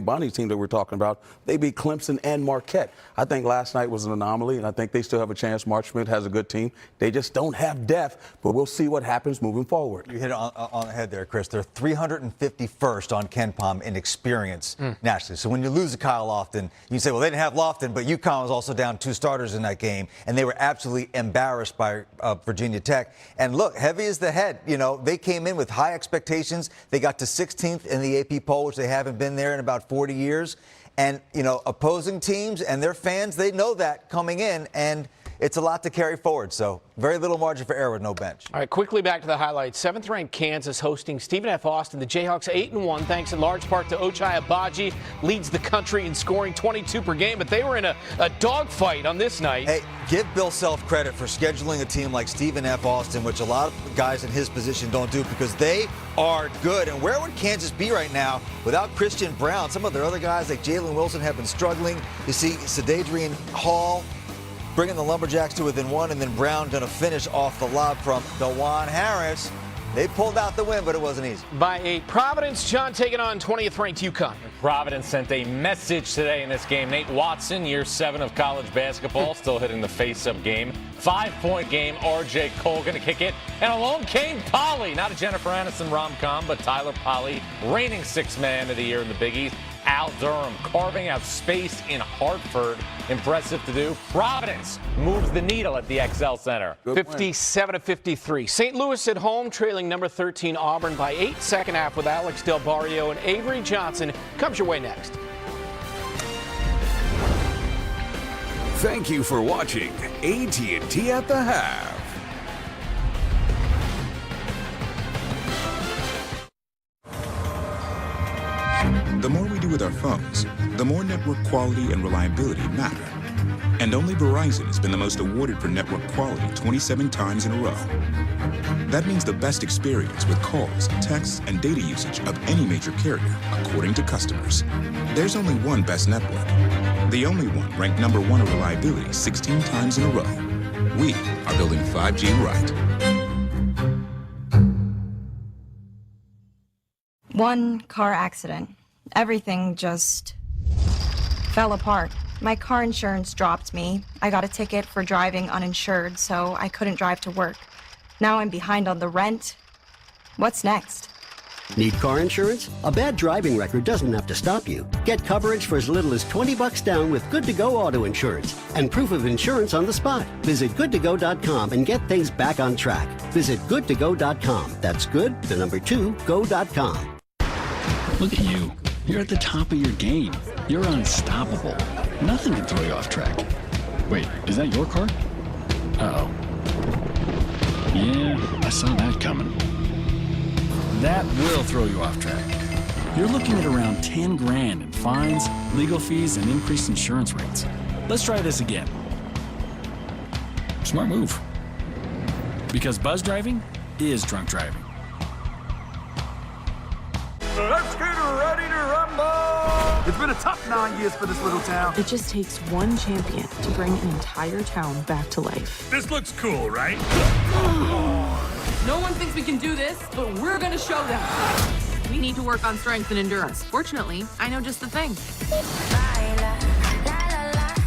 Bonnie's team that we're talking about. They beat Clemson and Marquette. I think last night was an anomaly, and I think they still have a chance. Mark Schmidt has a good team. They just don't have depth, but we'll see what happens moving forward. You hit it on the head there, Chris. They're 351st on KenPom in experience nationally. So when you lose to Kyle Lofton, you say, well, they didn't have Lofton, but UConn was also down 2 starters in that game, and they were absolutely embarrassed by Virginia Tech. And look, heavy is the head. You know, they came in with high expectations. They got to 16th in the AP poll, which they haven't been there in about 40 years. And, you know, opposing teams and their fans, they know that coming in. And it's a lot to carry forward. So very little margin for error with no bench. All right, quickly back to the highlights. 7th-ranked Kansas hosting Stephen F. Austin. The Jayhawks 8-1, thanks in large part to Ochai Agbaji. Leads the country in scoring 22 per game, but they were in a dogfight on this night. Hey, give Bill Self credit for scheduling a team like Stephen F. Austin, which a lot of guys in his position don't do, because they are good. And where would Kansas be right now without Christian Brown? Some of their other guys like Jalen Wilson have been struggling. You see Sadadrian Hall bringing the Lumberjacks to within one, and then Brown going to finish off the lob from DeJuan Harris. They pulled out the win, but it wasn't easy. By 8, Providence, John, taking on 20th-ranked UConn. Providence sent a message today in this game. Nate Watson, year 7 of college basketball, still hitting the face-up game. 5-point game, R.J. Cole going to kick it. And along came Polly. Not a Jennifer Aniston rom-com, but Tyler Polly, reigning 6th man of the year in the Big East. Al Durham carving out space in Hartford. Impressive to do. Providence moves the needle at the XL Center. 57-53. St. Louis at home, trailing number 13 Auburn by 8. Second half with Alex Del Barrio and Avery Johnson comes your way next. Thank you for watching AT&T at the Half. The more we do with our phones, the more network quality and reliability matter. And only Verizon has been the most awarded for network quality 27 times in a row. That means the best experience with calls, texts, and data usage of any major carrier, according to customers. There's only one best network. The only one ranked number 1 in reliability 16 times in a row. We are building 5G right. One car accident. Everything just fell apart. My car insurance dropped me. I got a ticket for driving uninsured, so I couldn't drive to work. Now I'm behind on the rent. What's next? Need car insurance? A bad driving record doesn't have to stop you. Get coverage for as little as $20 down with Good to Go auto insurance and proof of insurance on the spot. Visit goodtogo.com and get things back on track. Visit goodtogo.com. That's good, the number 2, go.com. Look at you. You're at the top of your game. You're unstoppable. Nothing can throw you off track. Wait, is that your car? Uh-oh. Yeah, I saw that coming. That will throw you off track. You're looking at around 10 grand in fines, legal fees, and increased insurance rates. Let's try this again. Smart move. Because buzz driving is drunk driving. Let's get ready to rumble! It's been a tough 9 years for this little town. It just takes one champion to bring an entire town back to life. This looks cool, right? No one thinks we can do this, but we're gonna show them. We need to work on strength and endurance. Fortunately, I know just the thing.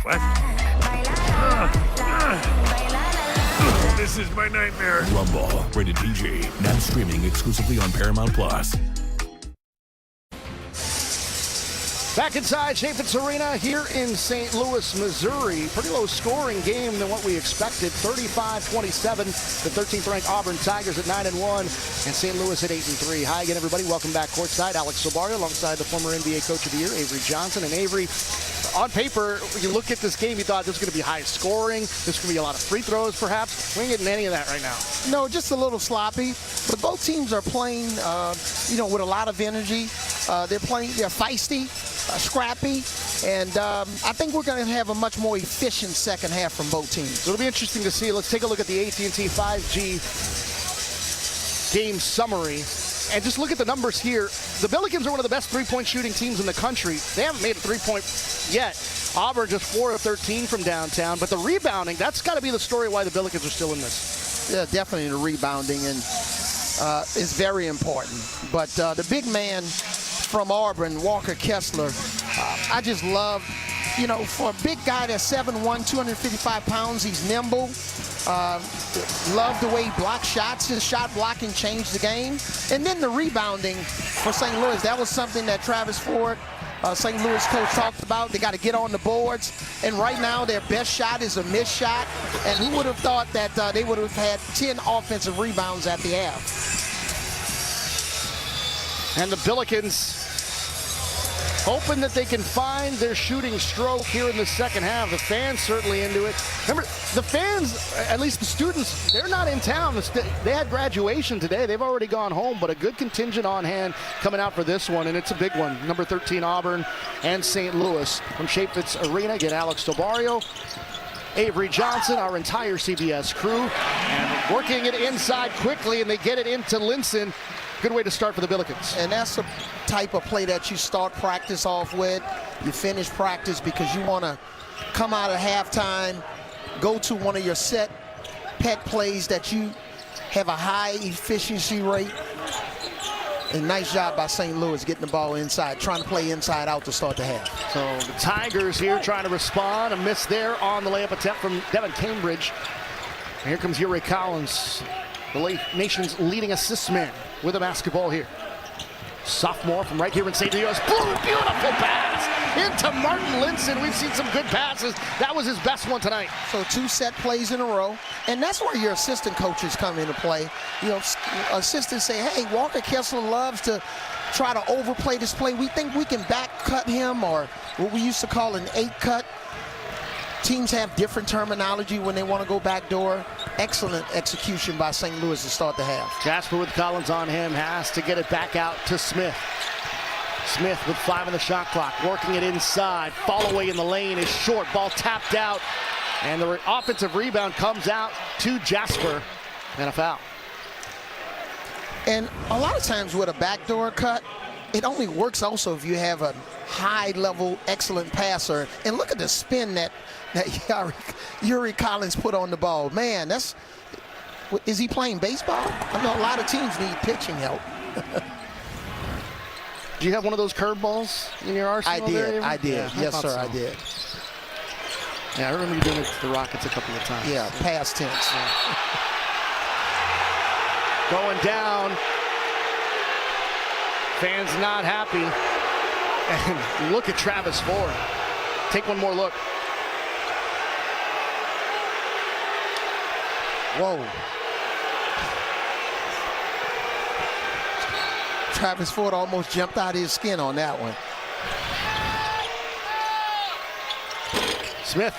What? This is my nightmare. Rumble, rated PG, now streaming exclusively on Paramount Plus. Back inside Chaffetz Arena here in St. Louis, Missouri. Pretty low scoring game than what we expected. 35-27. The 13th-ranked Auburn Tigers at 9-1 and St. Louis at 8-3. Hi again, everybody. Welcome back courtside. Alex Del Barrio alongside the former NBA Coach of the Year, Avery Johnson. And Avery, on paper, when you look at this game, you thought this was going to be high scoring. This was going to be a lot of free throws, perhaps. We ain't getting any of that right now. No, just a little sloppy. But both teams are playing, with a lot of energy. They're feisty. Scrappy, and I think we're going to have a much more efficient second half from both teams. It'll be interesting to see. Let's take a look at the AT&T 5G game summary, and just look at the numbers here. The Billikens are one of the best three-point shooting teams in the country. They haven't made a three-point yet. Auburn just 4 of 13 from downtown, but the rebounding, that's got to be the story why the Billikens are still in this. Yeah, definitely the rebounding and is very important. But the big man from Auburn, Walker Kessler, I just love, for a big guy that's 7'1", 255 pounds, he's nimble. Love the way he blocks shots. His shot blocking changed the game. And then the rebounding for St. Louis, that was something that Travis Ford, St. Louis coach, talked about. They got to get on the boards. And right now, their best shot is a missed shot. And who would have thought that they would have had 10 offensive rebounds at the half? And the Billikens hoping that they can find their shooting stroke here in the second half. The fans certainly into it. Remember, the fans, at least the students, they're not in town. They had graduation today. They've already gone home, but a good contingent on hand coming out for this one, and it's a big one. Number 13 Auburn and St. Louis from Chaffetz Arena. Again, Alex Tobario, Avery Johnson, our entire CBS crew, and working it inside quickly, and they get it into Linson. Good way to start for the Billikens. And that's the type of play that you start practice off with. You finish practice because you want to come out of halftime, go to one of your set pet plays that you have a high efficiency rate. And nice job by St. Louis getting the ball inside, trying to play inside out to start the half. So the Tigers here trying to respond. A miss there on the layup attempt from Devin Cambridge. And here comes Yuri Collins, the nation's leading assist man, with a basketball here. Sophomore from right here in St. Louis. Beautiful pass into Martin Linson. We've seen some good passes. That was his best one tonight. So 2 set plays in a row. And that's where your assistant coaches come into play. You know, assistants say, hey, Walker Kessler loves to try to overplay this play. We think we can back cut him, or what we used to call an 8 cut. Teams have different terminology when they want to go backdoor. Excellent execution by St. Louis to start the half. Jasper with Collins on him, has to get it back out to Smith. Smith with 5 on the shot clock, working it inside. Fall away in the lane is short. Ball tapped out, and the offensive rebound comes out to Jasper, and a foul. And a lot of times with a backdoor cut, it only works also if you have a high-level, excellent passer. And look at the spin that Yuri Collins put on the ball. Man, is he playing baseball? I know a lot of teams need pitching help. Do you have one of those curveballs in your arsenal? I did. Yeah, yes, sir, I did. Yeah, I remember you doing it to the Rockets a couple of times. Yeah, past tense. Yeah. Going down. Fans not happy. And look at Travis Ford. Take one more look. Whoa. Travis Ford almost jumped out of his skin on that one. Smith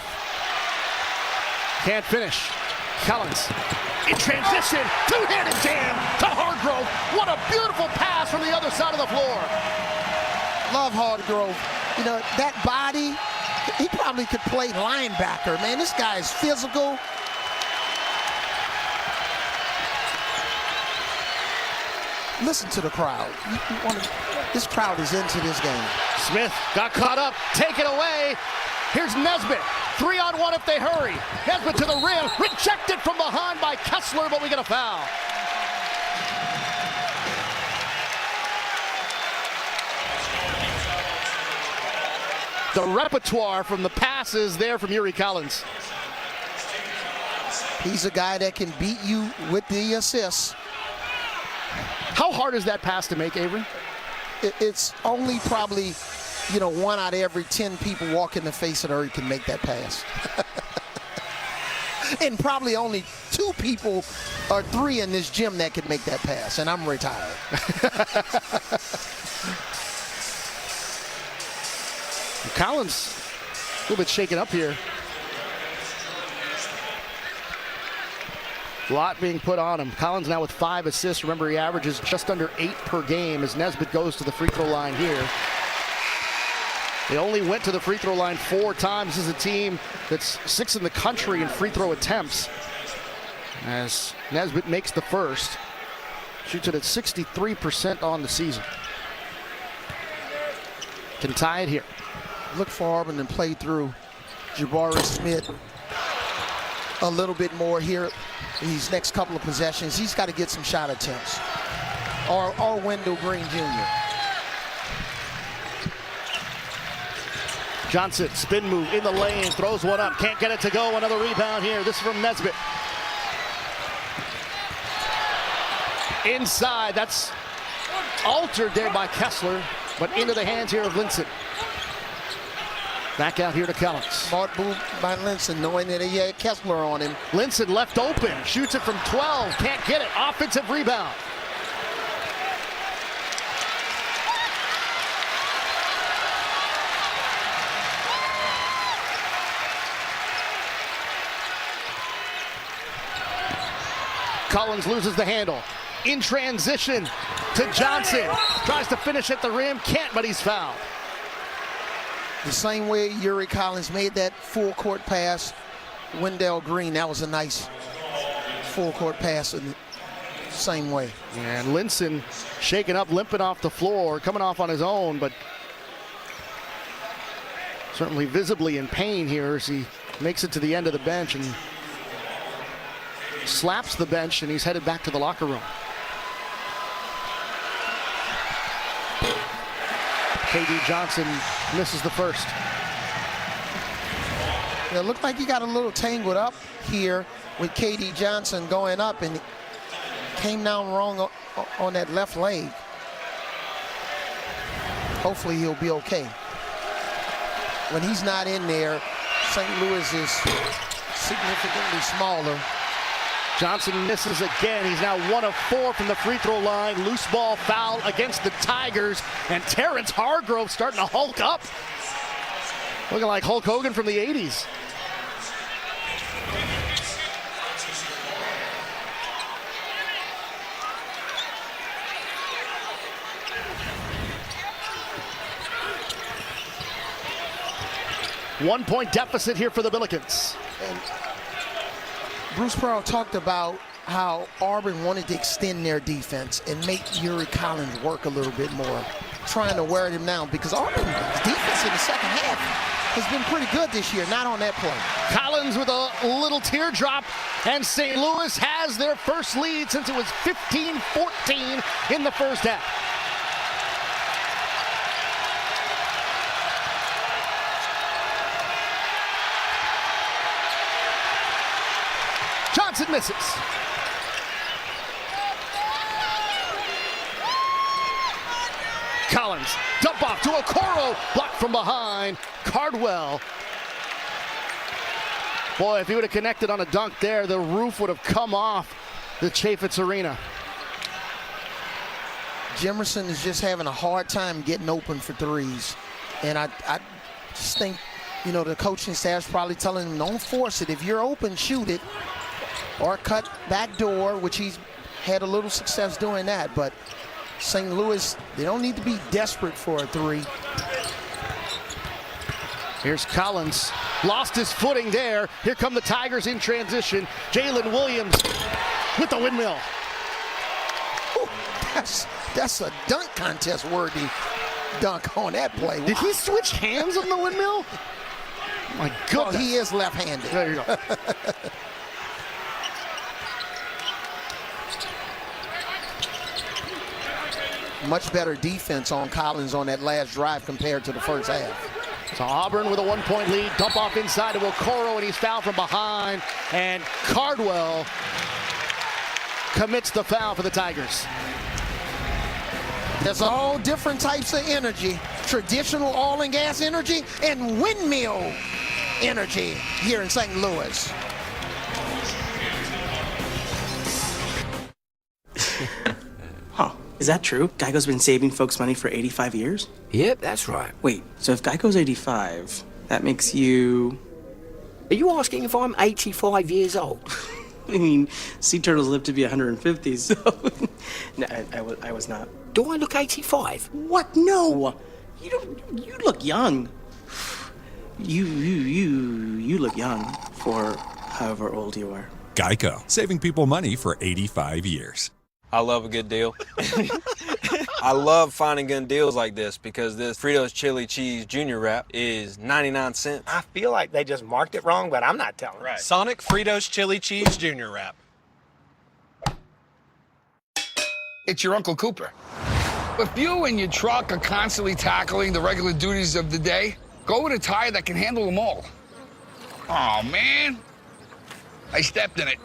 can't finish. Collins in transition, two-handed jam to Hargrove. What a beautiful pass from the other side of the floor. Love Hargrove. You know, that body, he probably could play linebacker, man. This guy is physical. Listen to the crowd. This crowd is into this game. Smith got caught up. Take it away. Here's Nesbitt. 3-on-1 if they hurry. Nesbitt to the rim. Rejected from behind by Kessler, but we get a foul. The repertoire from the passes there from Yuri Collins. He's a guy that can beat you with the assists. How hard is that pass to make, Avery? It's only probably, 1 out of every 10 people walking the face of the earth can make that pass. And probably only 2 people or 3 in this gym that can make that pass, and I'm retired. Collins a little bit shaken up here. A lot being put on him. Collins now with 5 assists. Remember, he averages just under 8 per game as Nesbitt goes to the free throw line here. They only went to the free throw line 4 times. This is a team that's 6th in the country in free throw attempts. As Nesbitt makes the first. Shoots it at 63% on the season. Can tie it here. Look for Auburn and play through Jabari Smith a little bit more here. These next couple of possessions, he's got to get some shot attempts. Or Wendell Green Jr. Johnson, spin move in the lane, throws one up, can't get it to go. Another rebound here. This is from Nesbitt. Inside, that's altered there by Kessler, but into the hands here of Linson. Back out here to Collins. Smart move by Linson, knowing that he had Kessler on him. Linson left open, shoots it from 12, can't get it. Offensive rebound. Collins loses the handle. In transition to Johnson. Tries to finish at the rim. Can't, but he's fouled. The same way Yuri Collins made that full court pass, Wendell Green, that was a nice full court pass in the same way. And Linson shaken up, limping off the floor, coming off on his own, but certainly visibly in pain here as he makes it to the end of the bench and slaps the bench, and he's headed back to the locker room. KD Johnson misses the first. It looked like he got a little tangled up here with KD Johnson going up and came down wrong on that left leg. Hopefully he'll be okay. When he's not in there, St. Louis is significantly smaller. Johnson misses again. He's now 1 of 4 from the free throw line. Loose ball foul against the Tigers. And Terrence Hargrove starting to hulk up. Looking like Hulk Hogan from the 80s. One-point deficit here for the Billikens. And Bruce Pearl talked about how Auburn wanted to extend their defense and make Yuri Collins work a little bit more, trying to wear him down, because Auburn's defense in the second half has been pretty good this year, not on that play. Collins with a little teardrop, and St. Louis has their first lead since it was 15-14 in the first half. Johnson misses. Collins, dump off to Okoro, blocked from behind. Cardwell. Boy, if he would have connected on a dunk there, the roof would have come off the Chaffetz Arena. Jimerson is just having a hard time getting open for threes. And I just think, you know, the coaching staff's probably telling him, don't force it. If you're open, shoot it. Or cut back door, which he's had a little success doing that. But St. Louis, they don't need to be desperate for a three. Here's Collins. Lost his footing there. Here come the Tigers in transition. Jalen Williams with the windmill. Ooh, that's a dunk contest worthy dunk on that play. Did he switch hands on the windmill? My goodness. Well, he is left-handed. There you go. Much better defense on Collins on that last drive compared to the first half. So Auburn with a 1-point lead. Dump off inside to Okoro, and he's fouled from behind. And Cardwell commits the foul for the Tigers. There's all different types of energy. Traditional oil and gas energy and windmill energy here in St. Louis. Huh. Is that true? Geico's been saving folks money for 85 years? Yep, that's right. Wait, so if Geico's 85, that makes you... Are you asking if I'm 85 years old? I mean, sea turtles live to be 150, so... No, I was not. Do I look 85? What? No! You look young. You look young for however old you are. Geico, saving people money for 85 years. I love a good deal. I love finding good deals like this because this Fritos Chili Cheese Junior Wrap is 99 cents. I feel like they just marked it wrong, but I'm not telling. Right. Sonic Fritos Chili Cheese Junior Wrap. It's your Uncle Cooper. If you and your truck are constantly tackling the regular duties of the day, go with a tire that can handle them all. Oh man, I stepped in it.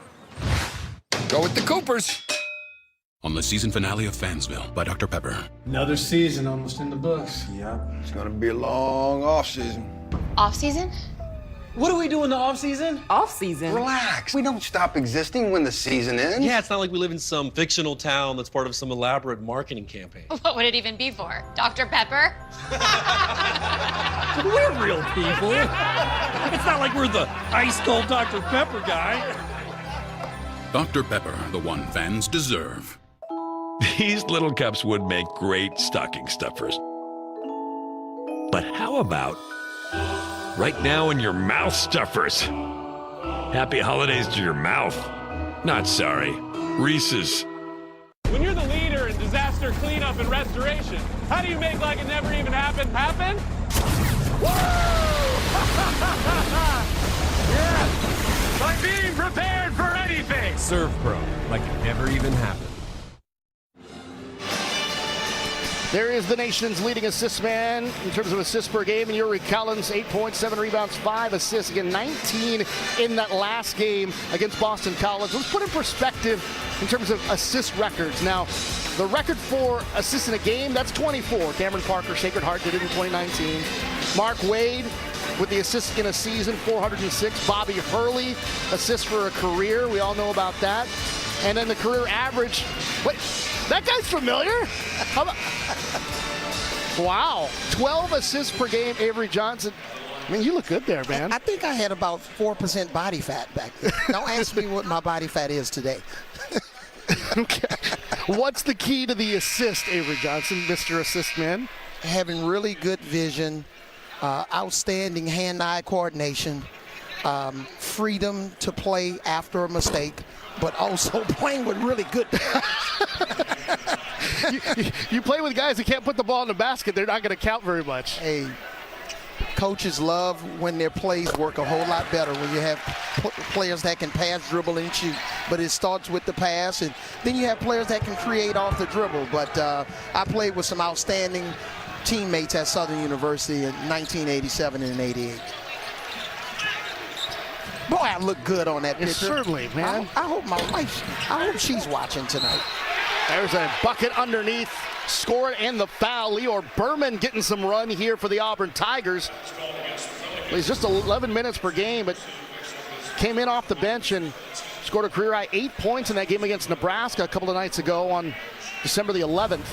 Go with the Coopers. On the season finale of Fansville by Dr. Pepper. Another season almost in the books. Yeah, it's gonna be a long off season. Off season? What do we do in the off season? Off season? Relax. We don't stop existing when the season ends. Yeah, it's not like we live in some fictional town that's part of some elaborate marketing campaign. What would it even be for? Dr. Pepper? We're real people. It's not like we're the ice cold Dr. Pepper guy. Dr. Pepper, the one fans deserve. These little cups would make great stocking stuffers. But how about right now in your mouth stuffers? Happy holidays to your mouth. Not sorry. Reese's. When you're the leader in disaster cleanup and restoration, how do you make like it never even happened happen? Yeah, by being prepared for anything. Serve Pro, like it never even happened. There is the nation's leading assist man in terms of assists per game. And Yuri Collins, 8 points, 7 rebounds, 5 assists. Again, 19 in that last game against Boston College. Let's put in perspective in terms of assist records. Now, the record for assists in a game, that's 24. Cameron Parker, Sacred Heart did it in 2019. Mark Wade with the assists in a season, 406. Bobby Hurley, assists for a career. We all know about that. And then the career average. Wait, that guy's familiar? How about, wow, 12 assists per game, Avery Johnson. I mean, you look good there, man. I think I had about 4% body fat back then. Don't ask me what my body fat is today. Okay. What's the key to the assist, Avery Johnson, Mr. Assist Man? Having really good vision, outstanding hand-eye coordination, freedom to play after a mistake, but also playing with really good you play with guys that can't put the ball in the basket, they're not going to count very much. Hey, coaches love when their plays work a whole lot better when you have players that can pass, dribble, and shoot. But it starts with the pass, and then you have players that can create off the dribble. But I played with some outstanding teammates at Southern University in 1987 and 88. Boy, I look good on that picture. Certainly, man. I hope my wife, I hope she's watching tonight. There's a bucket underneath, scored, and the foul. Leor Berman getting some run here for the Auburn Tigers. He's just 11 minutes per game, but came in off the bench and scored a career-high 8 points in that game against Nebraska a couple of nights ago on December the 11th.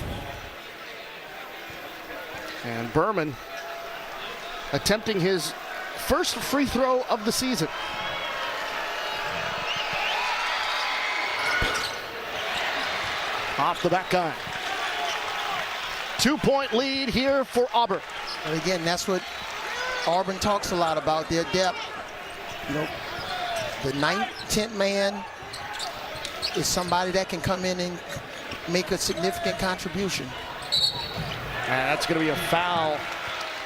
And Berman attempting his first free throw of the season. Off the back guy. 2-point lead here for Auburn. And again, that's what Auburn talks a lot about, their depth. You know, the 9th, 10th man is somebody that can come in and make a significant contribution. And that's going to be a foul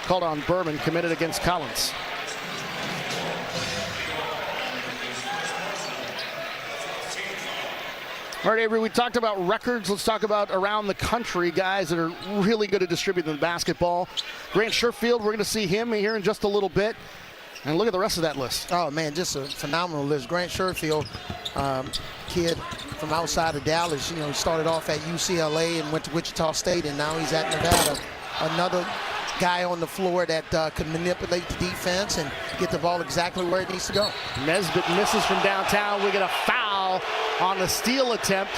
called on Berman, committed against Collins. All right, Avery, we talked about records. Let's talk about around the country, guys that are really good at distributing the basketball. Grant Sherfield, we're going to see him here in just a little bit. And look at the rest of that list. Oh, man, just a phenomenal list. Grant Sherfield, kid from outside of Dallas. You know, he started off at UCLA and went to Wichita State, and now he's at Nevada. Another guy on the floor that can manipulate the defense and get the ball exactly where it needs to go. Nesbitt misses from downtown. We get a foul on the steal attempt,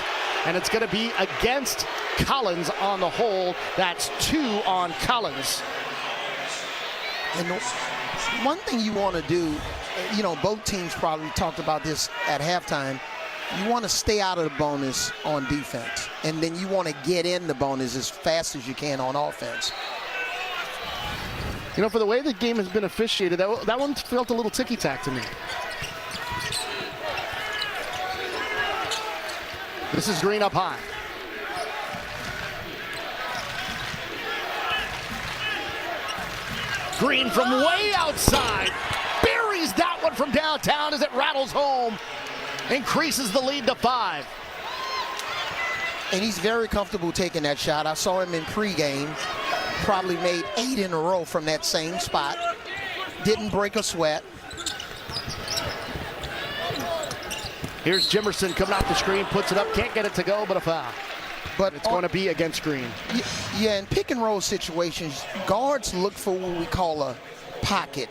and it's going to be against Collins on the hold. That's 2 on Collins. And one thing you want to do, you know, both teams probably talked about this at halftime, you want to stay out of the bonus on defense, and then you want to get in the bonus as fast as you can on offense. You know, for the way the game has been officiated, that one felt a little ticky-tack to me. This is Green up high. Green from way outside. Buries that one from downtown as it rattles home. Increases the lead to 5. And he's very comfortable taking that shot. I saw him in pregame. Probably made 8 in a row from that same spot. Didn't break a sweat. Here's Jimerson coming off the screen, puts it up, can't get it to go, but a foul. But it's going to be against Green. Yeah, in pick and roll situations, guards look for what we call a pocket.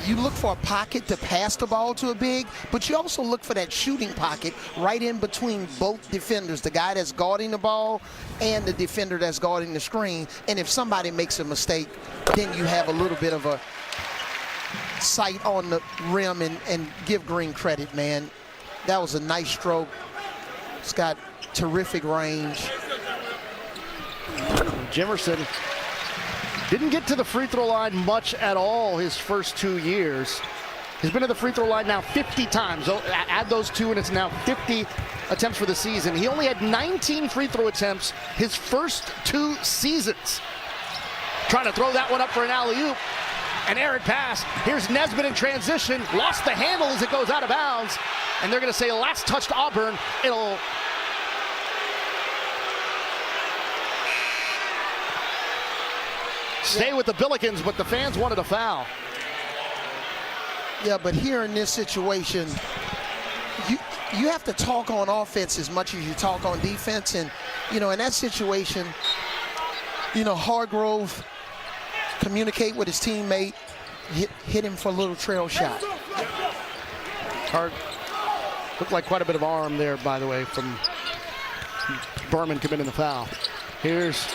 You look for a pocket to pass the ball to a big, but you also look for that shooting pocket right in between both defenders, the guy that's guarding the ball and the defender that's guarding the screen. And if somebody makes a mistake, then you have a little bit of a sight on the rim, and give Green credit, man. That was a nice stroke. He's got terrific range. Jimerson didn't get to the free throw line much at all his first 2 years. He's been to the free throw line now 50 times. Add those two, and it's now 50 attempts for the season. He only had 19 free throw attempts his first 2 seasons. Trying to throw that one up for an alley-oop. An errant pass. Here's Nesbitt in transition. Lost the handle as it goes out of bounds. And they're going to say last touch to Auburn. It'll stay with the Billikens, but the fans wanted a foul. Yeah, but here in this situation, you have to talk on offense as much as you talk on defense. And, in that situation, Hargrove communicate with his teammate, hit him for a little trail shot. Looked like quite a bit of arm there, by the way, from Berman committing the foul. Here's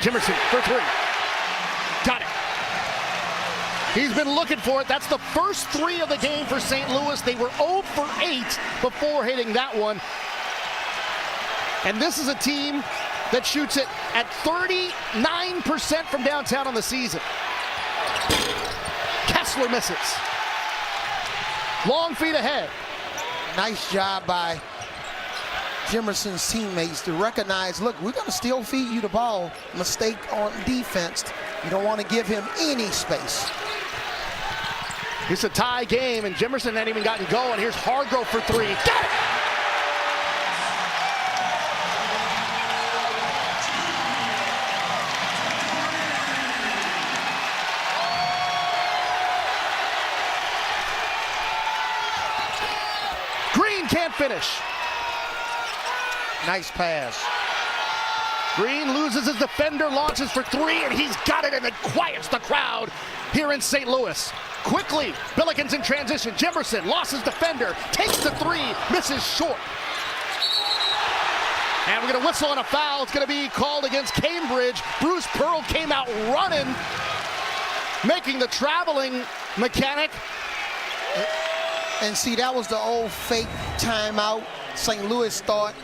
Jimerson for 3. Got it. He's been looking for it. That's the first 3 of the game for St. Louis. They were 0 for 8 before hitting that one. And this is a team that shoots it at 39% from downtown on the season. Kessler misses. Long feet ahead. Nice job by Jimerson's teammates to recognize, look, we're going to still feed you the ball. Mistake on defense. You don't want to give him any space. It's a tie game, and Jimerson hadn't even gotten going. Here's Hargrove for 3. Got it! Green can't finish. Nice pass. Green loses his defender, launches for 3, and he's got it, and it quiets the crowd here in St. Louis. Quickly, Billikens in transition. Jimerson lost his defender, takes the 3, misses short. And we're going to whistle on a foul. It's going to be called against Cambridge. Bruce Pearl came out running, making the traveling mechanic. And see, that was the old fake timeout. St. Louis thought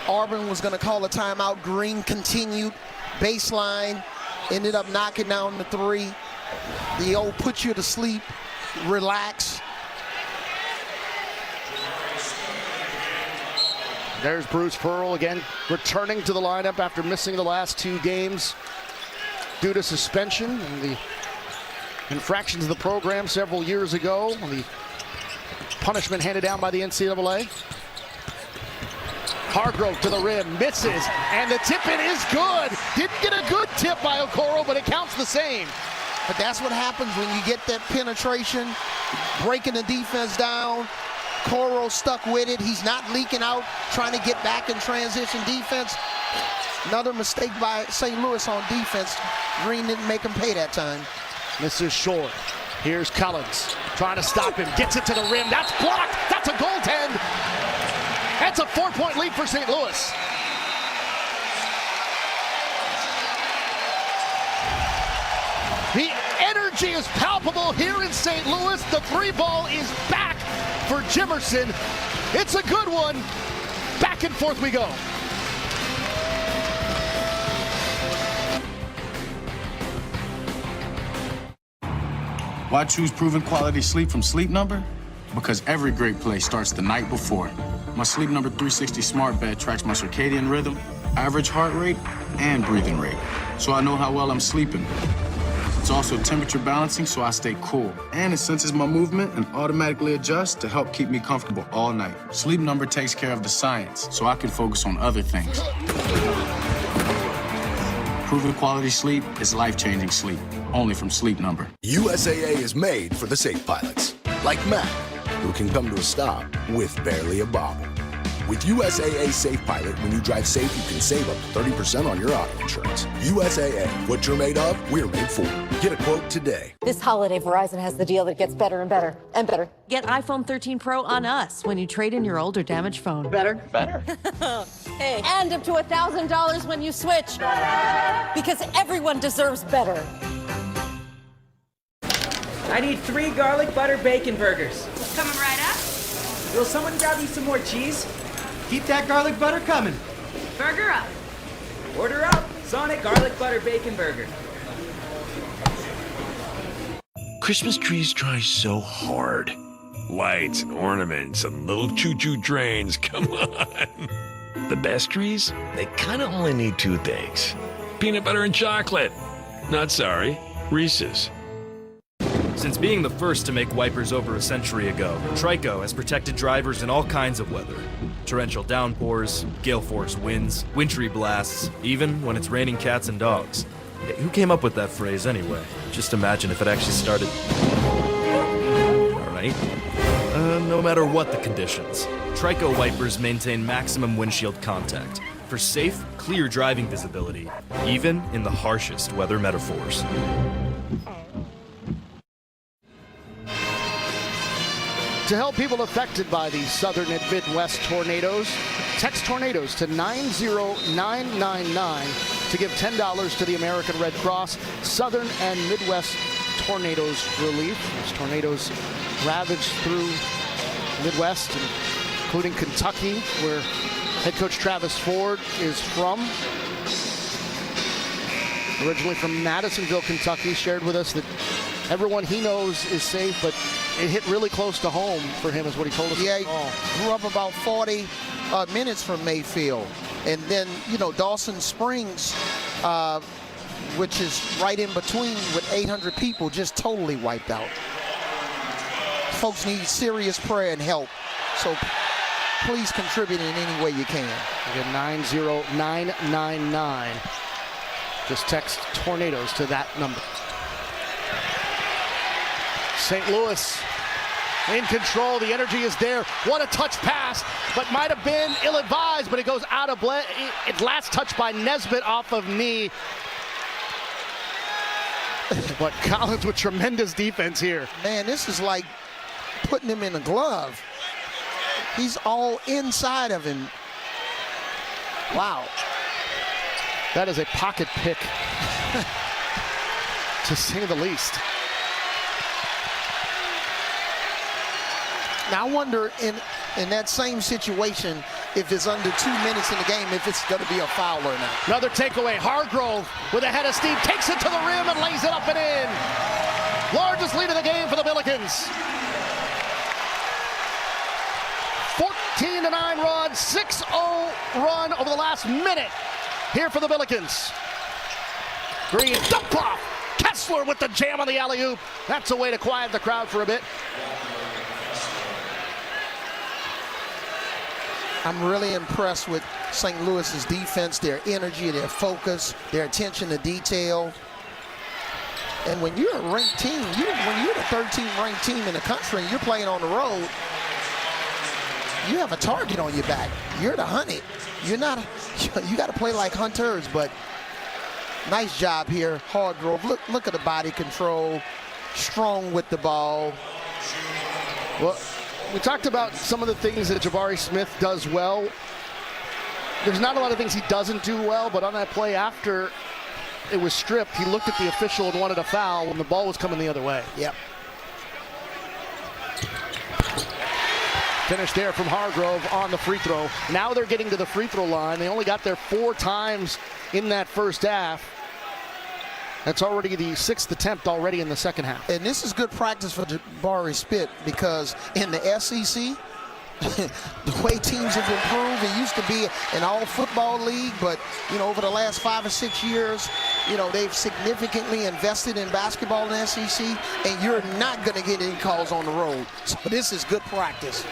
Auburn was going to call a timeout. Green continued. Baseline. Ended up knocking down the 3. The old put you to sleep. Relax. There's Bruce Pearl again, returning to the lineup after missing the last 2 games due to suspension and the infractions of the program several years ago. The punishment handed down by the NCAA. Hargrove to the rim, misses, and the tip-in is good. Didn't get a good tip by Okoro, but it counts the same. But that's what happens when you get that penetration, breaking the defense down. Coro stuck with it. He's not leaking out, trying to get back in transition defense. Another mistake by St. Louis on defense. Green didn't make him pay that time. Misses short. Here's Collins trying to stop him. Gets it to the rim. That's blocked. That's a goaltend. That's a 4-point lead for St. Louis. The energy is palpable here in St. Louis. The 3-ball is back for Jimerson. It's a good one. Back and forth we go. Why choose proven quality sleep from Sleep Number? Because every great play starts the night before. My Sleep Number 360 smart bed tracks my circadian rhythm, average heart rate, and breathing rate, so I know how well I'm sleeping. It's also temperature balancing, so I stay cool. And it senses my movement and automatically adjusts to help keep me comfortable all night. Sleep Number takes care of the science, so I can focus on other things. Proven quality sleep is life-changing sleep, only from Sleep Number. USAA is made for the safe pilots, like Matt, who can come to a stop with barely a bobble. With USAA Safe Pilot, when you drive safe, you can save up to 30% on your auto insurance. USAA, what you're made of, we're made for. Get a quote today. This holiday, Verizon has the deal that gets better and better and better. Get iPhone 13 Pro on us when you trade in your old or damaged phone. Better? Better. Hey, and up to $1,000 when you switch. Because everyone deserves better. I need 3 garlic butter bacon burgers. Coming right up. Will someone grab me some more cheese? Keep that garlic butter coming. Burger up. Order up. Sonic garlic butter bacon burger. Christmas trees try so hard. Lights and ornaments and little choo-choo trains, come on. The best trees, they kind of only need two things. Peanut butter and chocolate. Not sorry, Reese's. Since being the first to make wipers over a century ago, Trico has protected drivers in all kinds of weather. Torrential downpours, gale force winds, wintry blasts, even when it's raining cats and dogs. Hey, who came up with that phrase anyway? Just imagine if it actually started... Alright. No matter what the conditions, Trico wipers maintain maximum windshield contact for safe, clear driving visibility, even in the harshest weather metaphors. To help people affected by the southern and Midwest tornadoes, text tornadoes to 90999 to give $10 to the American Red Cross. Southern and Midwest tornadoes relief. As tornadoes ravaged through the Midwest, including Kentucky, where head coach Travis Ford is from. Originally from Madisonville, Kentucky, shared with us that everyone he knows is safe, but it hit really close to home for him, is what he told us. Yeah, he grew up about 40 minutes from Mayfield. And then, you know, Dawson Springs, which is right in between with 800 people, just totally wiped out. Folks need serious prayer and help. So please contribute in any way you can. Again, 90999. Just text tornadoes to that number. St. Louis in control. The energy is there. What a touch pass, but might have been ill-advised, but it goes out of play. Last touch by Nesbitt off of knee. But Collins with tremendous defense here. Man, this is like putting him in a glove. He's all inside of him. Wow. That is a pocket pick, to say the least. Now I wonder in that same situation, if it's under 2 minutes in the game, if it's going to be a foul or not. Another takeaway. Hargrove with a head of steam takes it to the rim and lays it up and in. Largest lead of the game for the Billikens. 14-9 run, 6-0 run over the last minute here for the Billikens. Green, dump off. Kessler with the jam on the alley-oop. That's a way to quiet the crowd for a bit. I'm really impressed with St. Louis's defense, their energy, their focus, their attention to detail. And when you're a ranked team, when you're the 13th ranked team in the country and you're playing on the road, you have a target on your back. You're the hunted. You're not, you got to play like hunters, but nice job here, Hargrove. Look at the body control, strong with the ball. Well, we talked about some of the things that Jabari Smith does well. There's not a lot of things he doesn't do well, but on that play after it was stripped, he looked at the official and wanted a foul when the ball was coming the other way. Yep. Finish there from Hargrove on the free throw. Now they're getting to the free throw line. They only got there 4 times in that first half. That's already the 6th attempt already in the second half. And this is good practice for Jabari Smith, because in the SEC, the way teams have improved, it used to be an all-football league, but, you know, over the last 5 or 6 years, you know, they've significantly invested in basketball in the SEC, and you're not going to get any calls on the road. So this is good practice.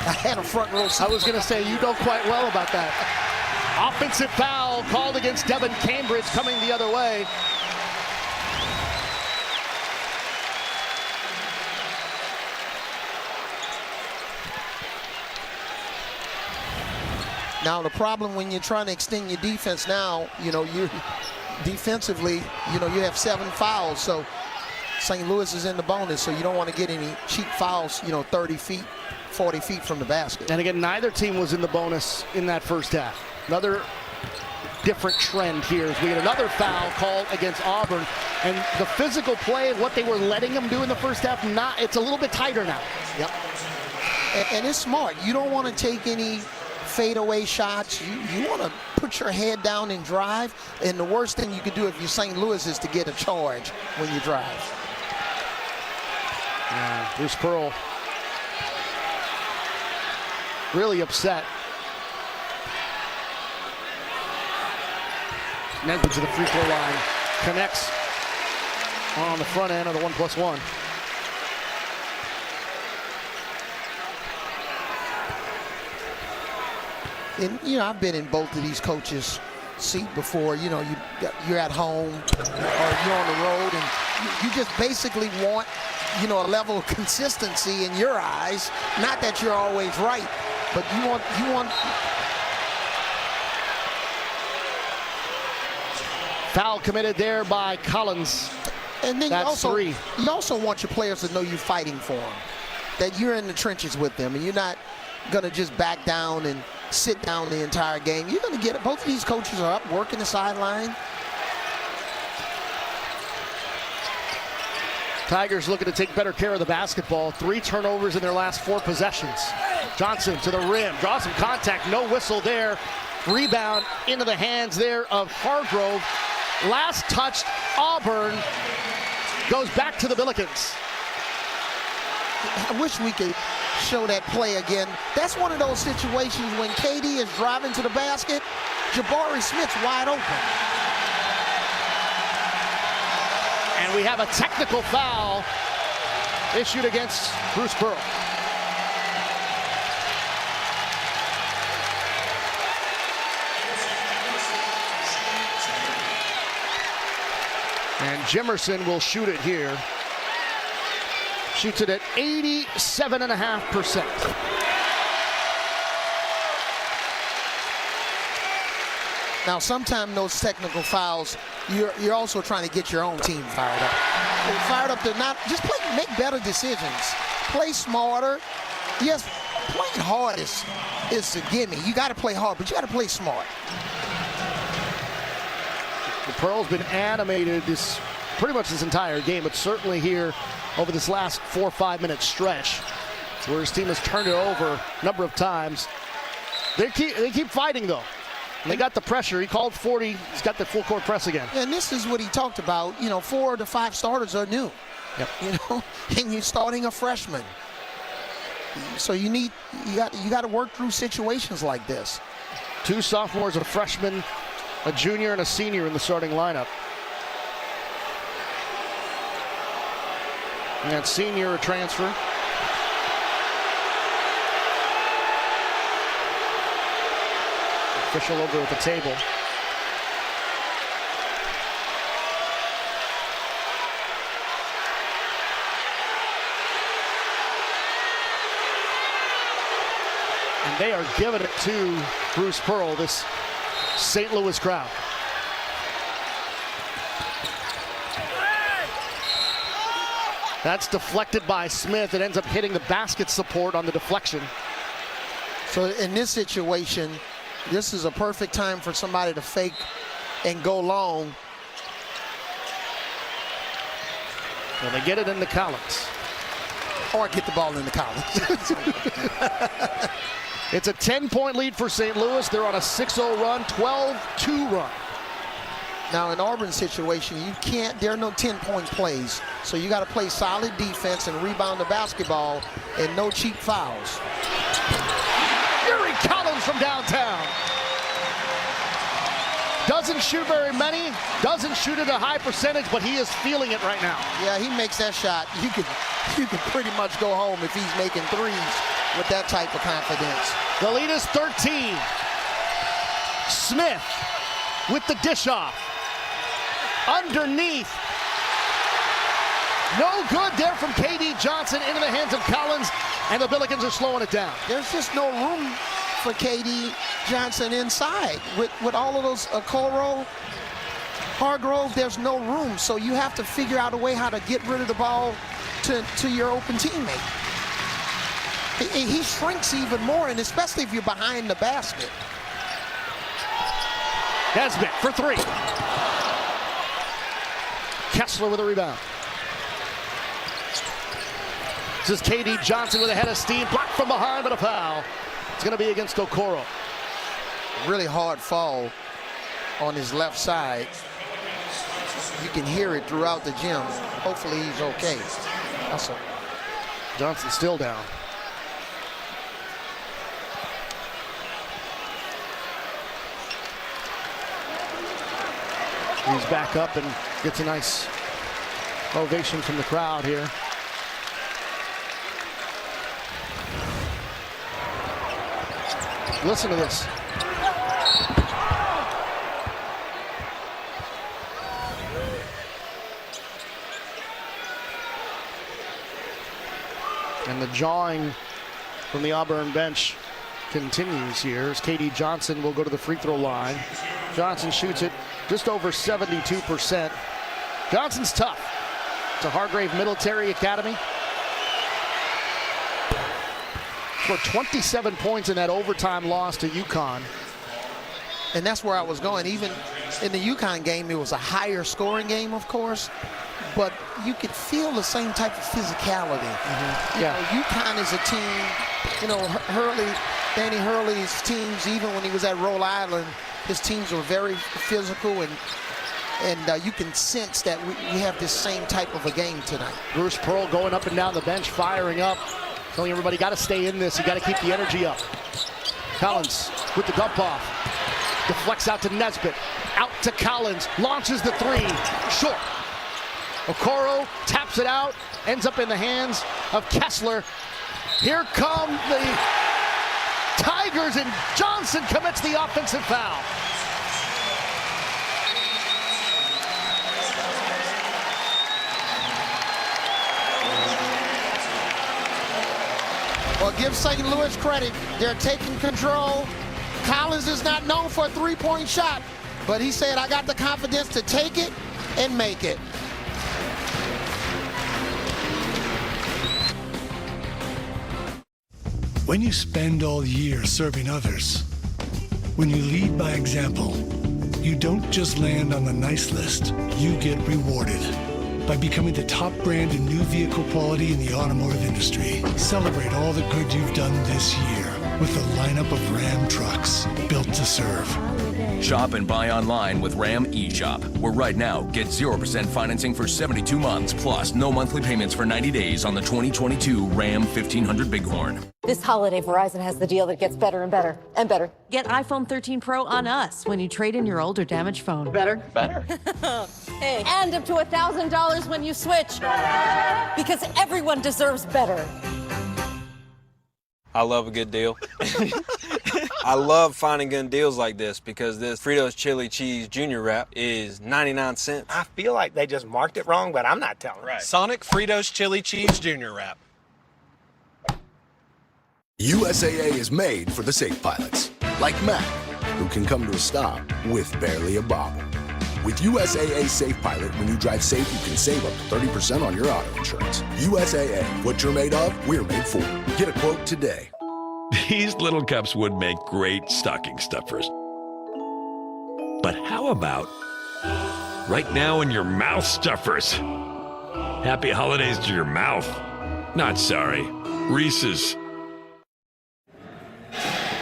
I had a front row seat. I was going to say, you know quite well about that. Offensive foul called against Devin Cambridge coming the other way. Now, the problem when you're trying to extend your defense now, you know, you're defensively, you know, you have 7 fouls. So St. Louis is in the bonus, so you don't want to get any cheap fouls, you know, 30 feet, 40 feet from the basket. And again, neither team was in the bonus in that first half. Another different trend here as we get another foul called against Auburn. And the physical play and what they were letting them do in the first half, it's a little bit tighter now. Yep. And it's smart. You don't want to take any fadeaway shots. You want to put your head down and drive. And the worst thing you could do if you're St. Louis is to get a charge when you drive. Bruce Pearl really upset. Nesbitt to the free throw line. Connects on the front end of the 1+1. And, you know, I've been in both of these coaches' seat before. You know, you're at home or you're on the road, and you just basically want, you know, a level of consistency in your eyes. Not that you're always right, but you want. Foul committed there by Collins. And then That's you also want your players to know you're fighting for them, that you're in the trenches with them, and you're not going to just back down and sit down the entire game. You're going to get it. Both of these coaches are up working the sideline. Tigers looking to take better care of the basketball. 3 turnovers in their last 4 possessions. Johnson to the rim, draws some contact, no whistle there. Rebound into the hands there of Hargrove. Last touched Auburn, goes back to the Billikens. I wish we could show that play again. That's one of those situations when KD is driving to the basket, Jabari Smith's wide open. And we have a technical foul issued against Bruce Pearl. And Jimerson will shoot it here. Shoots it at 87.5%. Now, sometimes those technical fouls, you're also trying to get your own team fired up. They're fired up to not just make better decisions, play smarter. Yes, playing hard is a gimme. You got to play hard, but you got to play smart. The Pearl's been animated pretty much this entire game, but certainly here over this last 4 or 5 minute stretch where his team has turned it over a number of times. They keep fighting though. And they got the pressure. He called 40. He's got the full court press again. And this is what he talked about. You know, 4 to 5 starters are new. Yep. You know, and you're starting a freshman. So you got to work through situations like this. 2 sophomores, a freshman, a junior, and a senior in the starting lineup. And senior, a transfer. Official over at the table. And they are giving it to Bruce Pearl, this St. Louis crowd. That's deflected by Smith. It ends up hitting the basket support on the deflection. So in this situation, this is a perfect time for somebody to fake and go long. Well, they get it into Collins. Or get the ball into Collins. It's a 10-point lead for St. Louis. They're on a 6-0 run, 12-2 run. Now, in Auburn's situation, there are no 10-point plays. So you got to play solid defense and rebound the basketball and no cheap fouls. Yuri Collins from downtown. Doesn't shoot very many, doesn't shoot at a high percentage, but he is feeling it right now. Yeah, he makes that shot. You could pretty much go home if he's making threes with that type of confidence. The lead is 13. Smith with the dish off. Underneath. No good there from KD Johnson into the hands of Collins, and the Billikens are slowing it down. There's just no room for KD Johnson inside. With all of those Okoro, Hargrove, there's no room. So you have to figure out a way how to get rid of the ball to your open teammate. He shrinks even more, and especially if you're behind the basket. Nesbitt for 3. Kessler with a rebound. This is KD Johnson with a head of steam. Blocked from behind, but a foul. It's going to be against Okoro. Really hard fall on his left side. You can hear it throughout the gym. Hopefully he's okay. Johnson still down. He's back up and gets a nice ovation from the crowd here. Listen to this. And the jawing from the Auburn bench continues here as KD Johnson will go to the free throw line. Johnson shoots it just over 72%. Johnson's tough. It's a Hargrave Military Academy. Scored 27 points in that overtime loss to UConn. And that's where I was going. Even in the UConn game, it was a higher scoring game, of course, but you could feel the same type of physicality. Mm-hmm. Yeah. UConn is a team, Danny Hurley's teams, even when he was at Rhode Island, his teams were very physical, and you can sense that we have this same type of a game tonight. Bruce Pearl going up and down the bench, firing up, telling everybody, got to stay in this. You got to keep the energy up. Collins with the dump off. Deflects out to Nesbitt. Out to Collins. Launches the three. Short. Okoro taps it out. Ends up in the hands of Kessler. Here come the Tigers, and Johnson commits the offensive foul. Well, give St. Louis credit. They're taking control. Collins is not known for a three-point shot, but he said, I got the confidence to take it and make it. When you spend all year serving others, when you lead by example, you don't just land on the nice list, you get rewarded by becoming the top brand in new vehicle quality in the automotive industry. Celebrate all the good you've done this year with a lineup of Ram trucks built to serve. Shop and buy online with Ram eShop, where right now, get 0% financing for 72 months, plus no monthly payments for 90 days on the 2022 Ram 1500 Bighorn. This holiday, Verizon has the deal that gets better and better and better. Get iPhone 13 Pro on us when you trade in your old or damaged phone. Better? Hey, and up to $1,000 when you switch. Because everyone deserves better. I love a good deal. I love finding good deals like this because this Fritos Chili Cheese Junior Wrap is 99 cents. I feel like they just marked it wrong, but I'm not telling. Right. Sonic Fritos Chili Cheese Junior Wrap. USAA is made for the safe pilots, like Matt, who can come to a stop with barely a bobble. With USAA Safe Pilot, when you drive safe, you can save up to 30% on your auto insurance. USAA, what you're made of, we're made for. Get a quote today. These little cups would make great stocking stuffers. But how about right now in your mouth stuffers? Happy holidays to your mouth. Not sorry. Reese's.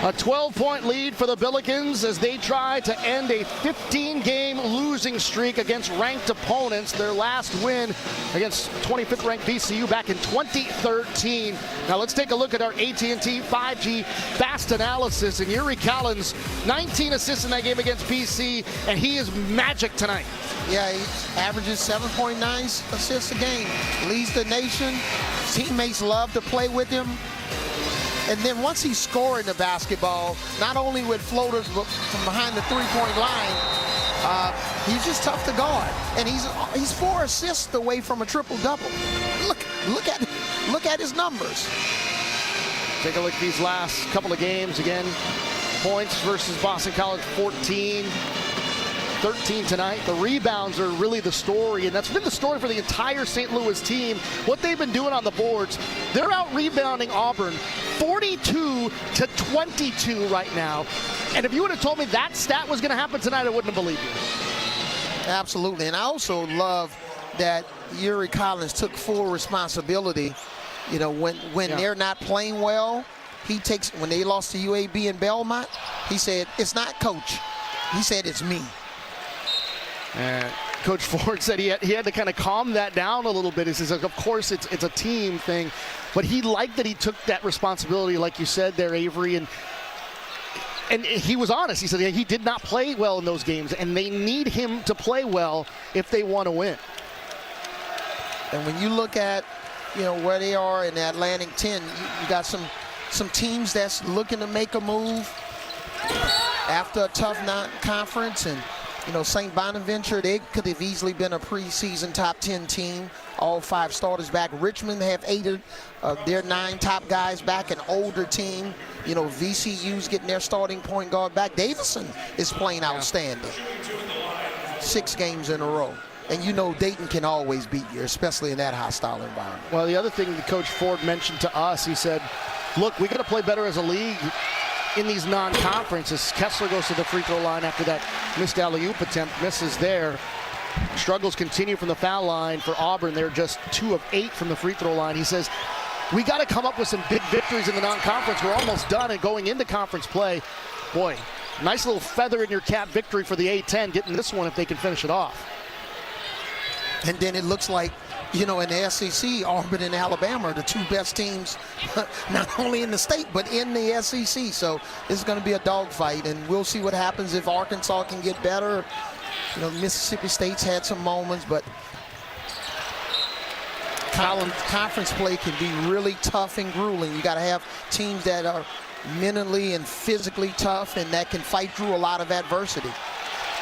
A 12-point lead for the Billikens as they try to end a 15-game losing streak against ranked opponents. Their last win against 25th ranked VCU back in 2013. Now let's take a look at our AT&T 5G fast analysis. And Yuri Collins, 19 assists in that game against BC, and he is magic tonight. Yeah, he averages 7.9 assists a game. Leads the nation. Teammates love to play with him. And then once he's scoring the basketball, not only with floaters but from behind the three-point line, he's just tough to guard. And he's 4 assists away from a triple-double. Look at his numbers. Take a look at these last couple of games again. Points versus Boston College, 14. 13 tonight. The rebounds are really the story, and that's been the story for the entire St. Louis team. What they've been doing on the boards, they're out rebounding Auburn 42-22 right now. And if you would have told me that stat was going to happen tonight, I wouldn't have believed you. Absolutely, and I also love that Yuri Collins took full responsibility. You know, when they're not playing well, when they lost to UAB in Belmont, he said, it's not coach. He said, it's me. And Coach Ford said he had to kind of calm that down a little bit. He says, of course, it's a team thing. But he liked that he took that responsibility, like you said there, Avery. And he was honest. He said he did not play well in those games, and they need him to play well if they want to win. And when you look at, where they are in the Atlantic 10, you got some teams that's looking to make a move after a tough non-conference. And, St. Bonaventure, they could have easily been a preseason top 10 team. All 5 starters back. Richmond have 8 of their 9 top guys back, an older team. VCU's getting their starting point guard back. Davison is playing outstanding. 6 games in a row. And Dayton can always beat you, especially in that hostile environment. Well, the other thing that Coach Ford mentioned to us, he said, look, we got to play better as a league in these non-conferences. Kessler goes to the free throw line after that missed alley-oop attempt, misses there. Struggles continue from the foul line for Auburn. They're just 2 of 8 from the free throw line. He says, we got to come up with some big victories in the non-conference. We're almost done and going into conference play. Boy, nice little feather in your cap victory for the A-10, getting this one if they can finish it off. And then it looks like, in the SEC, Auburn and Alabama are the 2 best teams, not only in the state, but in the SEC. So it's going to be a dogfight, and we'll see what happens if Arkansas can get better. Mississippi State's had some moments, but conference play can be really tough and grueling. You got to have teams that are mentally and physically tough and that can fight through a lot of adversity.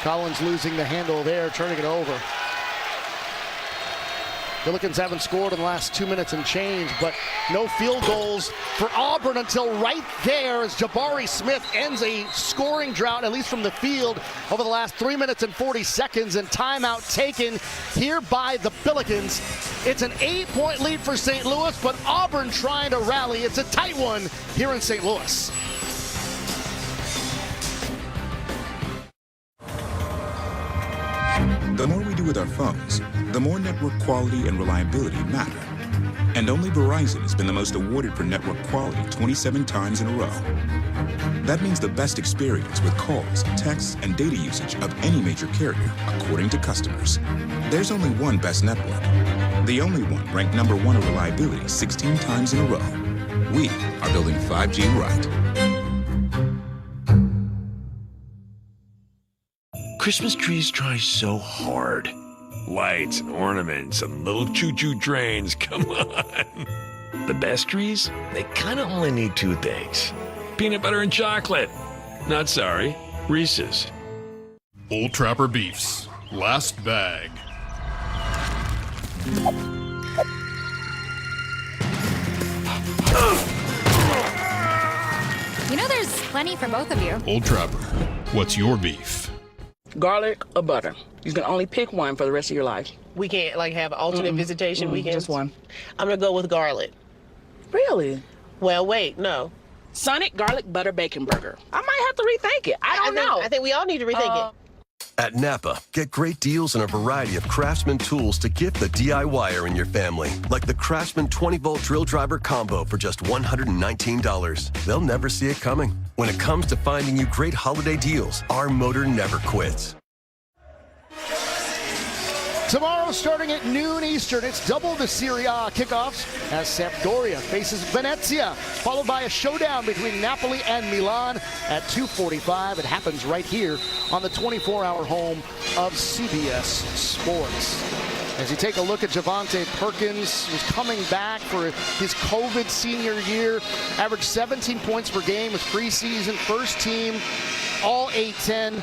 Collins losing the handle there, turning it over. Billikens haven't scored in the last 2 minutes and change, but no field goals for Auburn until right there as Jabari Smith ends a scoring drought, at least from the field, over the last 3 minutes and 40 seconds, and timeout taken here by the Billikens. It's an 8-point lead for St. Louis, but Auburn trying to rally. It's a tight one here in St. Louis. The more we do with our phones, the more network quality and reliability matter. And only Verizon has been the most awarded for network quality 27 times in a row. That means the best experience with calls, texts, and data usage of any major carrier, according to customers. There's only one best network. The only one ranked #1 in reliability 16 times in a row. We are building 5G right. Christmas trees try so hard. Lights and ornaments and little choo-choo trains, come on. The best trees, they kind of only need 2 things. Peanut butter and chocolate. Not sorry, Reese's. Old Trapper Beefs. Last bag. There's plenty for both of you. Old Trapper, what's your beef? Garlic or butter? You can only pick one for the rest of your life. We can't have alternate visitation weekends? Just one. I'm gonna go with garlic. Really? Well, wait, no. Sonic garlic butter bacon burger. I might have to rethink it. I don't know. I think we all need to rethink it. At Napa, get great deals on a variety of Craftsman tools to gift the DIYer in your family, like the Craftsman 20-volt drill driver combo for just $119. They'll never see it coming. When it comes to finding you great holiday deals, our motor never quits. Tomorrow, starting at noon Eastern, it's double the Serie A kickoffs as Sampdoria faces Venezia, followed by a showdown between Napoli and Milan at 2:45. It happens right here on the 24-hour home of CBS Sports. As you take a look at Javonte Perkins, who's coming back for his COVID senior year, averaged 17 points per game, was preseason first team, all A-10,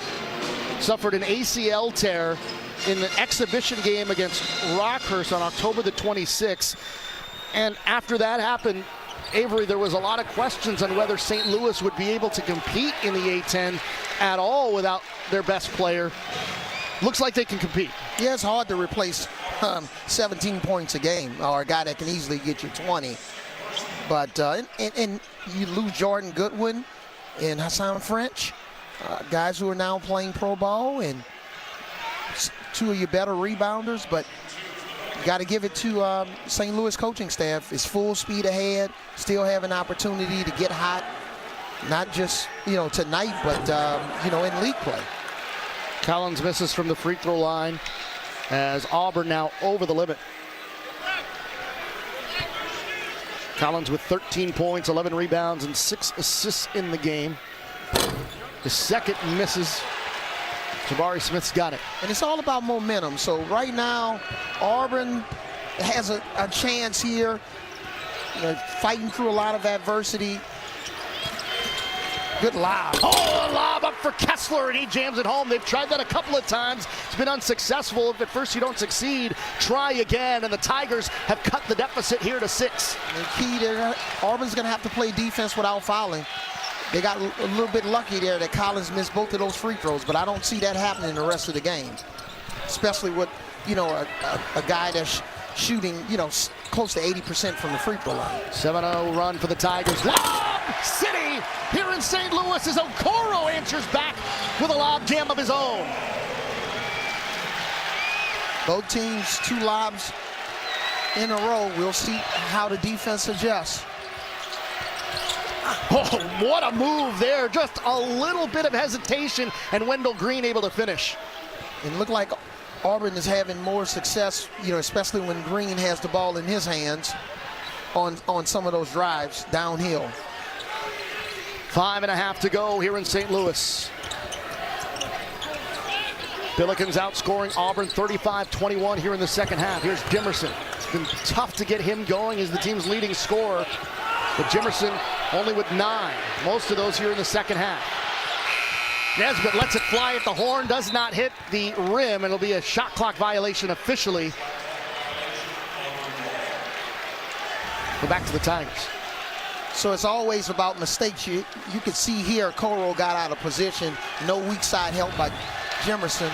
suffered an ACL tear in the exhibition game against Rockhurst on October the 26th. And after that happened, Avery, there was a lot of questions on whether St. Louis would be able to compete in the A-10 at all without their best player. Looks like they can compete. Yeah, it's hard to replace 17 points a game or a guy that can easily get you 20. But and you lose Jordan Goodwin and Hassan French, guys who are now playing pro ball and 2 of your better rebounders. But got to give it to St. Louis coaching staff. It's full speed ahead, still have an opportunity to get hot, not just, tonight, but, in league play. Collins misses from the free throw line as Auburn now over the limit. Collins with 13 points, 11 rebounds, and 6 assists in the game. The second misses. Jabari Smith's got it. And it's all about momentum. So right now, Auburn has a chance here, fighting through a lot of adversity. Good lob. Oh, a lob up for Kessler, and he jams it home. They've tried that a couple of times. It's been unsuccessful. If at first you don't succeed, try again. And the Tigers have cut the deficit here to 6. The key there, Auburn's going to have to play defense without fouling. They got a little bit lucky there that Collins missed both of those free throws, but I don't see that happening the rest of the game, especially with, a guy that's shooting, close to 80% from the free throw line. 7-0 run for the Tigers. Lob City here in St. Louis as Okoro answers back with a lob jam of his own. Both teams, 2 lobs in a row. We'll see how the defense adjusts. Oh, what a move there. Just a little bit of hesitation, and Wendell Green able to finish. It looked like Auburn is having more success, especially when Green has the ball in his hands on some of those drives downhill. 5.5 to go here in St. Louis. Billikens outscoring Auburn 35-21 here in the second half. Here's Jimerson. It's been tough to get him going as the team's leading scorer, but Jimerson only with 9. Most of those here in the second half. Nesbitt lets it fly at the horn, does not hit the rim, and it'll be a shot clock violation officially. Go back to the Tigers. So it's always about mistakes. You could see here Okoro got out of position. No weak side help by Jimerson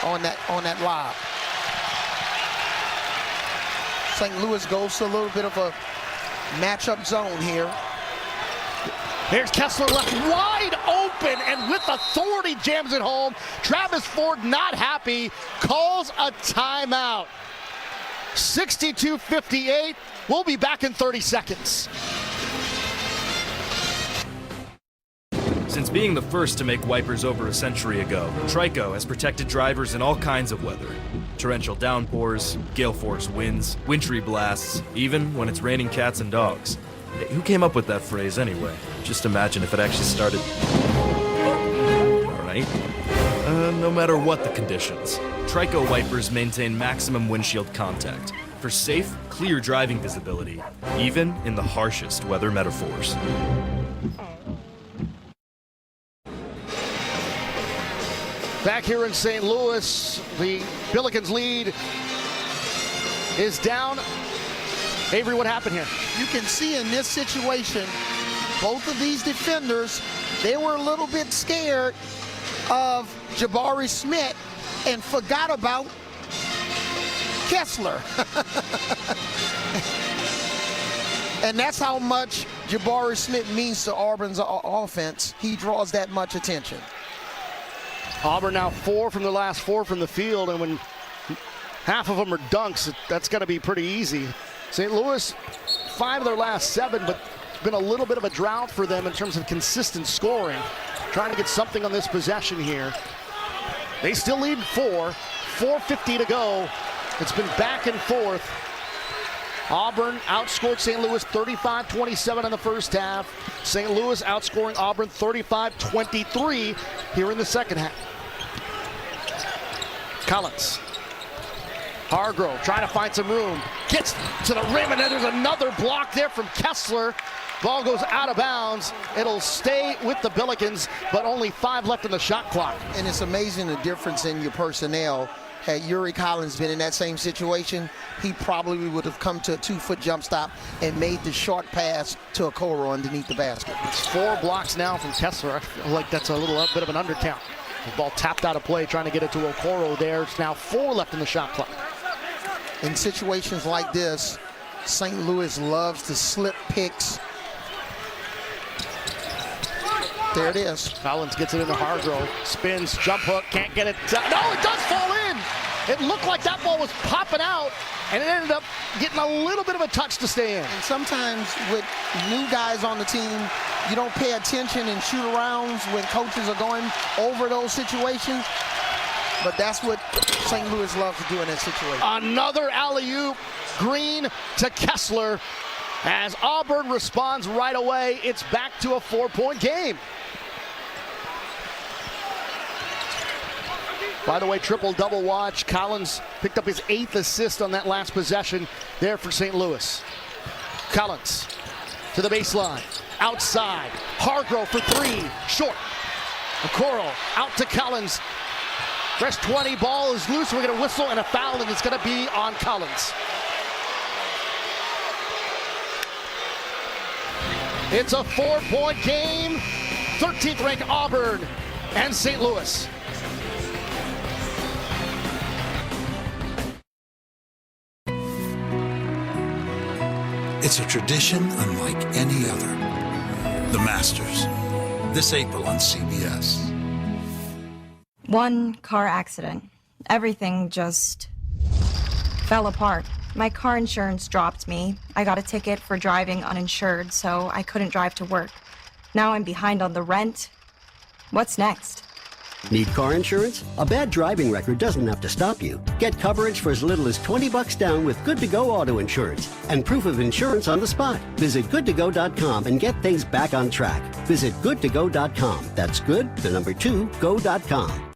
on that lob. St. Louis goes to a little bit of a matchup zone here. Here's Kessler left wide open and with authority jams it home. Travis Ford not happy, calls a timeout. 62-58. We'll be back in 30 seconds. Since being the first to make wipers over a century ago, Trico has protected drivers in all kinds of weather. Torrential downpours, gale force winds, wintry blasts, even when it's raining cats and dogs. Hey, who came up with that phrase anyway? Just imagine if it actually started... Alright. No matter what the conditions, Trico wipers maintain maximum windshield contact for safe, clear driving visibility, even in the harshest weather metaphors. Back here in St. Louis, the Billikens lead is down. Avery, what happened here? You can see in this situation, both of these defenders, they were a little bit scared of Jabari Smith and forgot about Kessler. And that's how much Jabari Smith means to Auburn's offense. He draws that much attention. Auburn now 4 from the last 4 from the field, and when half of them are dunks, that's going to be pretty easy. St. Louis, 5 of their last 7, but it's been a little bit of a drought for them in terms of consistent scoring. Trying to get something on this possession here. They still lead 4, 4:50 to go. It's been back and forth. Auburn outscored St. Louis 35-27 in the first half. St. Louis outscoring Auburn 35-23 here in the second half. Collins. Hargrove trying to find some room. Gets to the rim, and then there's another block there from Kessler. Ball goes out of bounds. It'll stay with the Billikens, but only 5 left in the shot clock. And it's amazing the difference in your personnel. Had Yuri Collins been in that same situation, he probably would have come to a 2-foot jump stop and made the short pass to Okoro underneath the basket. It's 4 blocks now from Kessler. I feel like that's a bit of an undercount. The ball tapped out of play, trying to get it to Okoro there. It's now 4 left in the shot clock. In situations like this, St. Louis loves to slip picks. There it is. Collins gets it into Hargrove. Spins, jump hook, can't get it. No, it does fall in. It looked like that ball was popping out, and it ended up getting a little bit of a touch to stay in. And sometimes with new guys on the team, you don't pay attention in shoot-arounds when coaches are going over those situations. But that's what St. Louis loves to do in that situation. Another alley-oop, Green to Kessler. As Auburn responds right away, it's back to a 4-point game. By the way, triple-double watch. Collins picked up his 8th assist on that last possession there for St. Louis. Collins to the baseline, outside. Hargrove for 3, short. Okoro out to Collins. Fresh 20, ball is loose. We're going to whistle and a foul, and it's going to be on Collins. It's a 4-point game. 13th ranked Auburn and St. Louis. It's a tradition unlike any other. The Masters, this April on CBS. One car accident. Everything just fell apart. My car insurance dropped me. I got a ticket for driving uninsured, so I couldn't drive to work. Now I'm behind on the rent. What's next? Need car insurance? A bad driving record doesn't have to stop you. Get coverage for as little as $20 down with Good to Go auto insurance and proof of insurance on the spot. Visit goodtogo.com and get things back on track. Visit goodtogo.com. That's good, the number 2, go.com.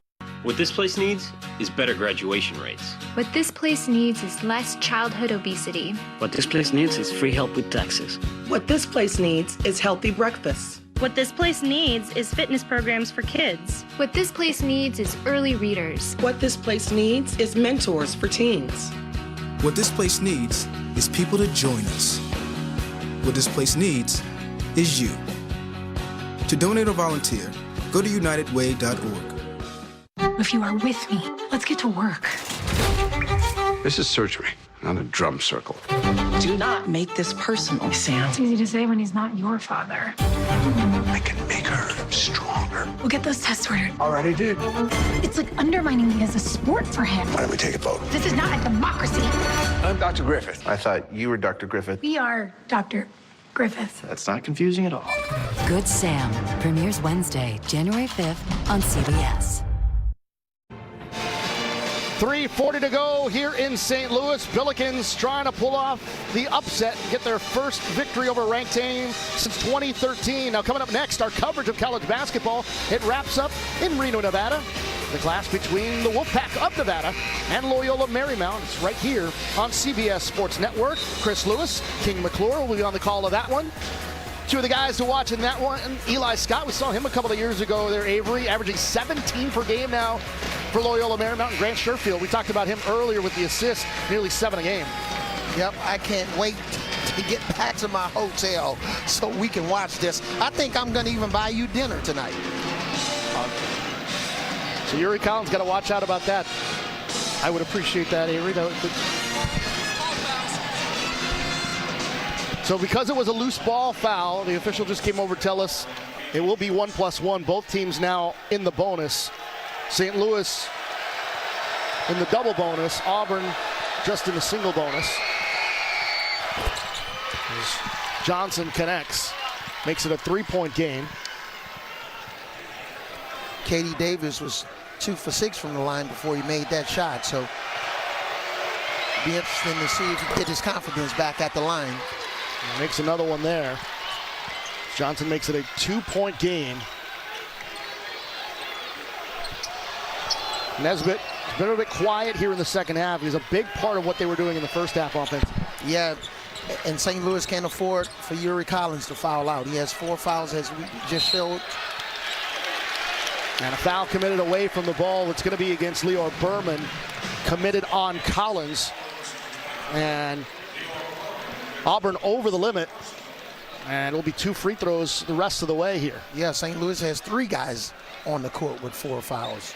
What this place needs is better graduation rates. What this place needs is less childhood obesity. What this place needs is free help with taxes. What this place needs is healthy breakfast. What this place needs is fitness programs for kids. What this place needs is early readers. What this place needs is mentors for teens. What this place needs is people to join us. What this place needs is you. To donate or volunteer, go to unitedway.org. If you are with me, let's get to work. This is surgery, not a drum circle. Do not make this personal, Sam. It's easy to say when he's not your father. I can make her stronger. We'll get those tests ordered. Already did. It's like undermining me as a sport for him. Why don't we take a vote? This is not a democracy. I'm Dr. Griffith. I thought you were Dr. Griffith. We are Dr. Griffith. That's not confusing at all. Good Sam premieres Wednesday, January 5th on CBS. 3:40 to go here in St. Louis. Billikens trying to pull off the upset and get their first victory over a ranked team since 2013. Now coming up next, our coverage of college basketball. It wraps up in Reno, Nevada. The clash between the Wolfpack of Nevada and Loyola Marymount. It's right here on CBS Sports Network. Chris Lewis, King McClure will be on the call of that one. Two of the guys to watch in that one, Eli Scott. We saw him a couple of years ago there, Avery, averaging 17 per game now for Loyola Marymount. And Grant Sherfield, we talked about him earlier with the assist, nearly 7 a game. Yep, I can't wait to get back to my hotel so we can watch this. I think I'm going to even buy you dinner tonight. So Yuri Collins got to watch out about that. I would appreciate that, Avery. So because it was a loose ball foul, the official just came over to tell us it will be 1+1. Both teams now in the bonus. St. Louis in the double bonus. Auburn just in the single bonus. As Johnson connects, makes it a 3-point game. Katie Davis was 2 for 6 from the line before he made that shot. So be interesting to see if he can get his confidence back at the line. Makes another one there. Johnson makes it a 2-point game. Nesbitt has been a bit quiet here in the second half. He's a big part of what they were doing in the first half offense. Yeah, and St. Louis can't afford for Yuri Collins to foul out. He has 4 fouls, as we just showed. And a foul committed away from the ball. It's going to be against Leor Berman, committed on Collins. And Auburn over the limit, and it'll be 2 free throws the rest of the way here. Yeah, St. Louis has 3 guys on the court with 4 fouls.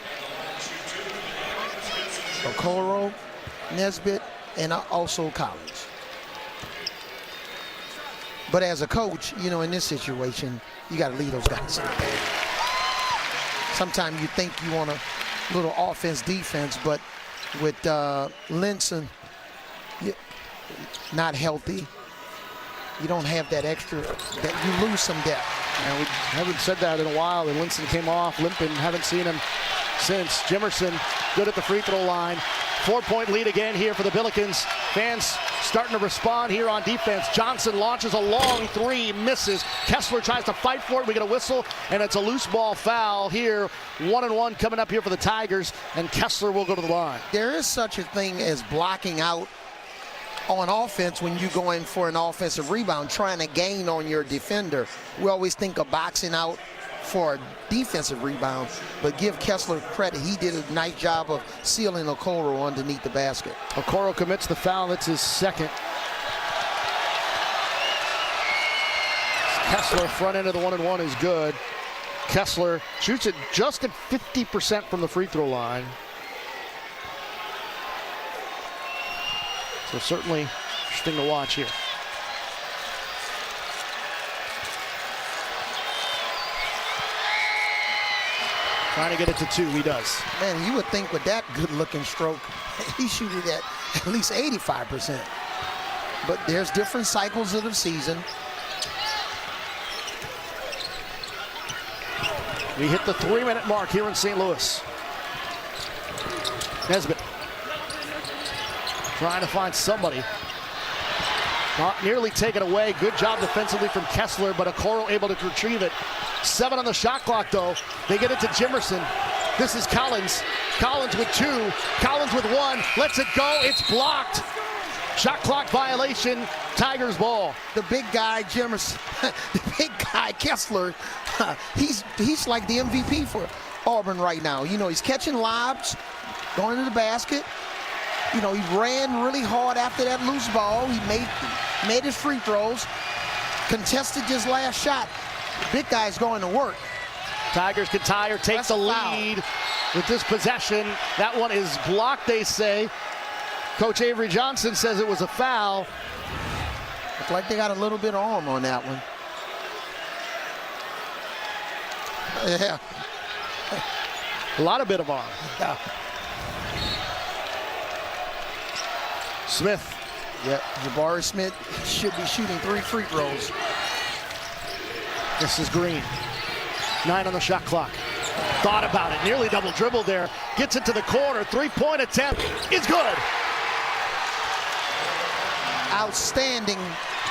Okoro, Nesbitt, and also Collins. But as a coach, you know, in this situation, you got to leave those guys in the game. Sometimes you think you want a little offense, defense, but with Linson not healthy. You don't have that extra, that you lose some depth. And we haven't said that in a while, and Linson came off limping. Haven't seen him since. Jimerson good at the free throw line. 4-point lead again here for the Billikens. Fans starting to respond here on defense. Johnson launches a long three, misses. Kessler tries to fight for it. We get a whistle, and it's a loose ball foul here. 1-1 coming up here for the Tigers, and Kessler will go to the line. There is such a thing as blocking out on offense when you go in for an offensive rebound, trying to gain on your defender. We always think of boxing out for a defensive rebound, but give Kessler credit. He did a nice job of sealing Okoro underneath the basket. Okoro commits the foul. That's his second. Kessler, front end of the 1-and-1 is good. Kessler shoots it just at 50% from the free throw line. So certainly interesting to watch here. Trying to get it to 2, he does. Man, you would think with that good-looking stroke, he shooting at least 85%. But there's different cycles of the season. We hit the 3-minute mark here in St. Louis. Nesbitt trying to find somebody. Not nearly taken away. Good job defensively from Kessler, but Okoro able to retrieve it. 7 on the shot clock, though. They get it to Jimerson. This is Collins. Collins with 2. Collins with 1. Lets it go. It's blocked. Shot clock violation. Tigers ball. The big guy, Jimerson, the big guy, Kessler, he's like the MVP for Auburn right now. You know, he's catching lobs, going to the basket. You know, he ran really hard after that loose ball. He made his free throws, contested his last shot. The big guy's going to work. Tigers can tie or take the lead with this possession. That one is blocked, they say. Coach Avery Johnson says it was a foul. Looks like they got a little bit of arm on that one. Yeah. A lot of bit of arm. Yeah. Smith. Yep, Jabari Smith should be shooting 3 free throws. This is Green. 9 on the shot clock. Thought about it, nearly double dribbled there. Gets it to the corner, 3-point attempt is good. Outstanding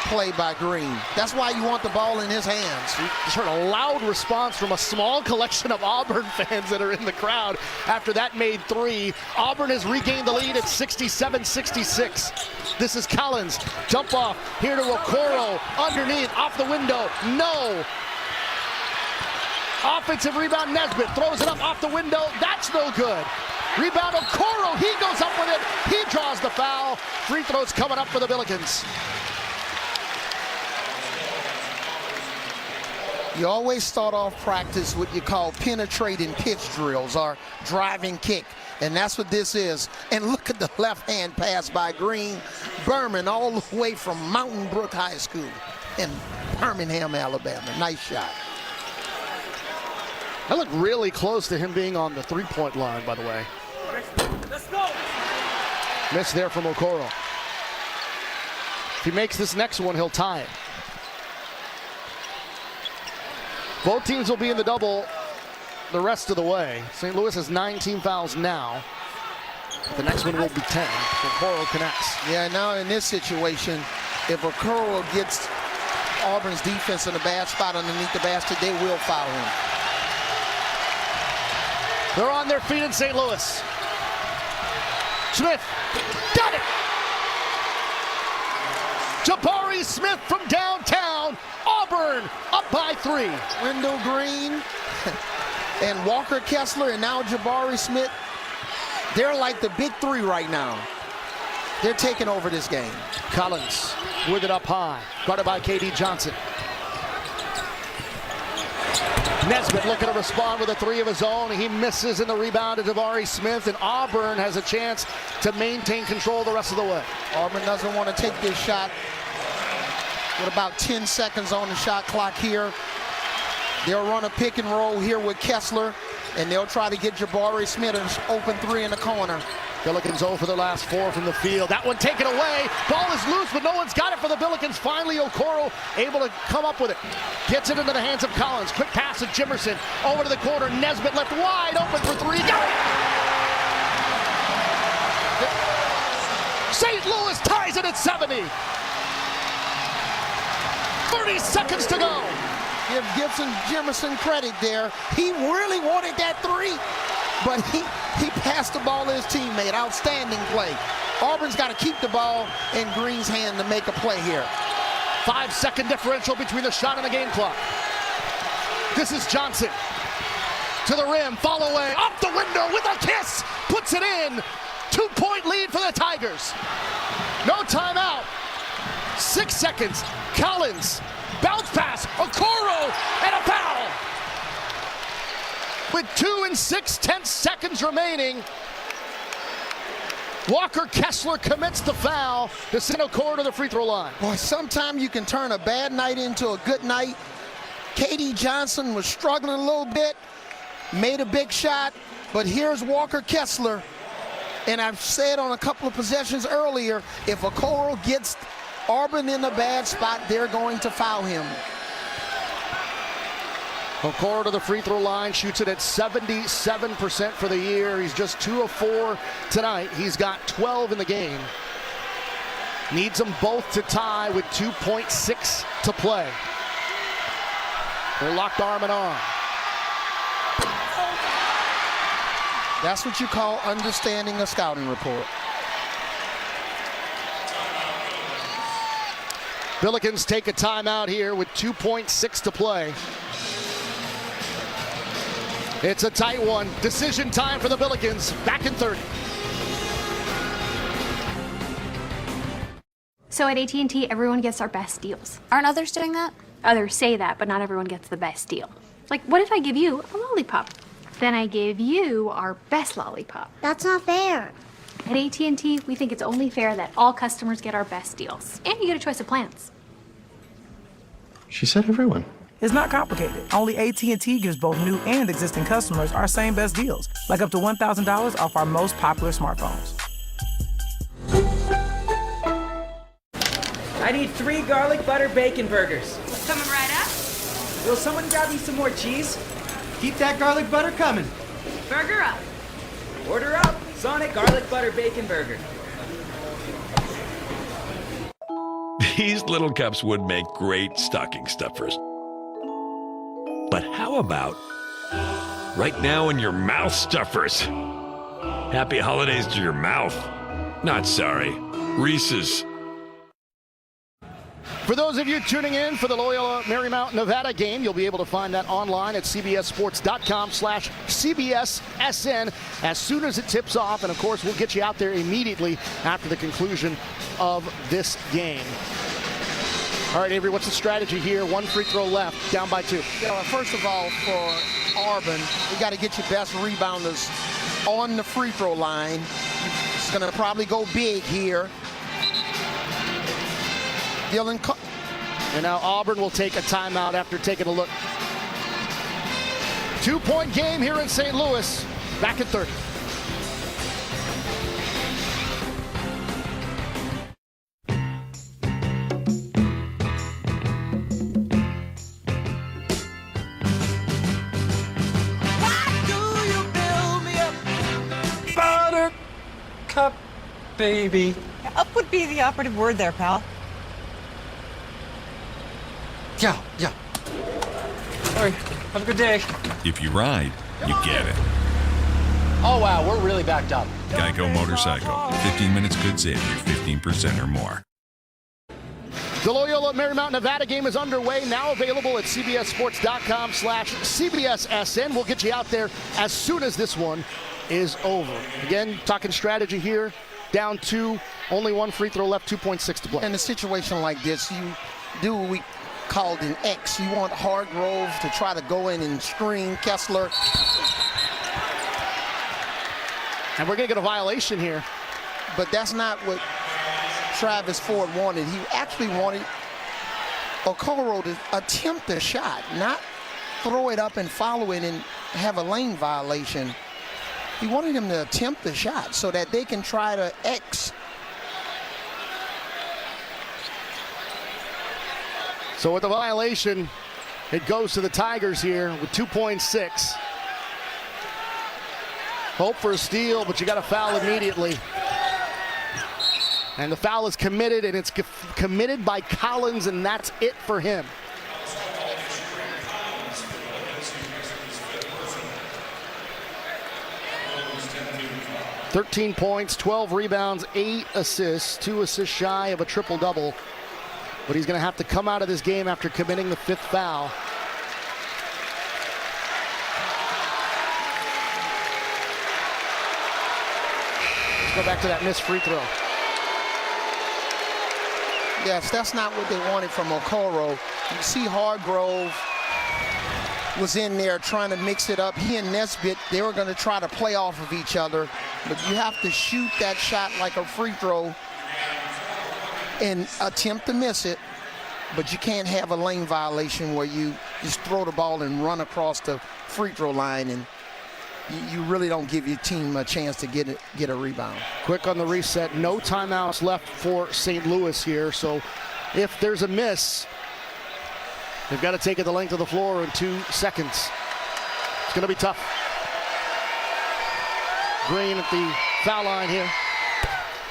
play by Green. That's why you want the ball in his hands. We just heard a loud response from a small collection of Auburn fans that are in the crowd after that made 3. Auburn has regained the lead at 67-66. This is Collins. Jump off here to Okoro. Underneath, off the window. No. Offensive rebound, Nesbitt throws it up off the window. That's no good. Rebound, Okoro. He goes up with it. He draws the foul. Free throws coming up for the Billikens. You always start off practice what you call penetrating pitch drills or driving kick. And that's what this is. And look at the left-hand pass by Green. Berman all the way from Mountain Brook High School in Birmingham, Alabama. Nice shot. That looked really close to him being on the 3-point line, by the way. Let's go. Miss there from Okoro. If he makes this next one, he'll tie it. Both teams will be in the double the rest of the way. St. Louis has 9 team fouls now. The next one will be 10. Okoro connects. Yeah, now in this situation, if Okoro gets Auburn's defense in a bad spot underneath the basket, they will foul him. They're on their feet in St. Louis. Smith, got it! Jabari Smith from downtown. Auburn up by 3. Wendell Green and Walker Kessler and now Jabari Smith. They're like the big 3 right now. They're taking over this game. Collins with it up high. Guarded by KD Johnson. Nesbitt looking to respond with a 3 of his own. He misses in the rebound to Jabari Smith, and Auburn has a chance to maintain control the rest of the way. Auburn doesn't want to take this shot with about 10 seconds on the shot clock here. They'll run a pick and roll here with Kessler, and they'll try to get Jabari Smith an open 3 in the corner. Billikens 0 for their last 4 from the field. That one taken away. Ball is loose, but no one's got it for the Billikens. Finally, Okoro able to come up with it. Gets it into the hands of Collins. Quick pass to Jimerson. Over to the corner. Nesbitt left wide open for 3. Got it! St. Louis ties it at 70. 30 seconds to go. Give Gibson Jimerson credit there. He really wanted that 3, but he passed the ball to his teammate. Outstanding play. Auburn's got to keep the ball in Green's hand to make a play here. 5-second differential between the shot and the game clock. This is Johnson. To the rim, fall away, up the window with a kiss. Puts it in. 2-point lead for the Tigers. No timeout. 6 seconds. Collins. Bounce pass. Okoro. And a foul. With 2 6/10 seconds remaining, Walker Kessler commits the foul to send Okoro to the free throw line. Boy, sometimes you can turn a bad night into a good night. K.D. Johnson was struggling a little bit, made a big shot, but here's Walker Kessler. And I've said on a couple of possessions earlier, if Okoro gets Auburn in a bad spot, they're going to foul him. Okoro to the free throw line, shoots it at 77% for the year. He's just 2 of 4 tonight. He's got 12 in the game. Needs them both to tie with 2.6 to play. They're locked arm in arm. That's what you call understanding a scouting report. Billikens take a timeout here with 2.6 to play. It's a tight one. Decision time for the Billikens. Back in 30. So at AT&T, everyone gets our best deals. Aren't others doing that? Others say that, but not everyone gets the best deal. Like, what if I give you a lollipop? Then I give you our best lollipop. That's not fair. At AT&T, we think it's only fair that all customers get our best deals. And you get a choice of plans. She said everyone. It's not complicated. Only AT&T gives both new and existing customers our same best deals, like up to $1,000 off our most popular smartphones. I need 3 garlic butter bacon burgers. Coming right up. Will someone grab me some more cheese? Keep that garlic butter coming. Burger up. Order up. Sonic garlic butter bacon burger. These little cups would make great stocking stuffers. But how about right now in your mouth stuffers? Happy holidays to your mouth. Not sorry. Reese's. For those of you tuning in for the Loyola Marymount Nevada game, you'll be able to find that online at cbssports.com/CBSSN as soon as it tips off. And of course, we'll get you out there immediately after the conclusion of this game. All right, Avery, what's the strategy here? 1 free throw left, down by 2. First of all, for Auburn, you got to get your best rebounders on the free throw line. It's going to probably go big here. And now Auburn will take a timeout after taking a look. 2-point game here in St. Louis. Back at 30. Buttercup, baby. Up would be the operative word there, pal. Yeah. All right, have a good day. If you ride, you get it. Oh, wow, we're really backed up. Geico Motorcycle. 15 minutes could save you 15% or more. The Loyola Marymount Nevada game is underway, now available at cbssports.com/CBSSN. We'll get you out there as soon as this one is over. Again, talking strategy here. Down 2, only 1 free throw left, 2.6 to play. In a situation like this, you do what we called an X. You want Hargrove to try to go in and screen Kessler. And we're going to get a violation here. But that's not what Travis Ford wanted. He actually wanted Okoro to attempt a shot, not throw it up and follow it and have a lane violation. He wanted him to attempt the shot so that they can try to X. So with the violation, it goes to the Tigers here with 2.6. Hope for a steal, but you got to foul immediately. And the foul is committed, and it's committed by Collins, and that's it for him. "13 points, 12 rebounds, 8 assists, 2 assists shy of a triple-double. But he's going to have to come out of this game after committing the 5th foul. Let's go back to that missed free throw. Yes, that's not what they wanted from Okoro. You see Hargrove was in there trying to mix it up. He and Nesbitt, they were going to try to play off of each other. But you have to shoot that shot like a free throw and attempt to miss it, but you can't have a lane violation where you just throw the ball and run across the free throw line, and you really don't give your team a chance to get a rebound. Quick on the reset, no timeouts left for St. Louis here, so if there's a miss, they've got to take it the length of the floor in 2 seconds. It's going to be tough. Green at the foul line here.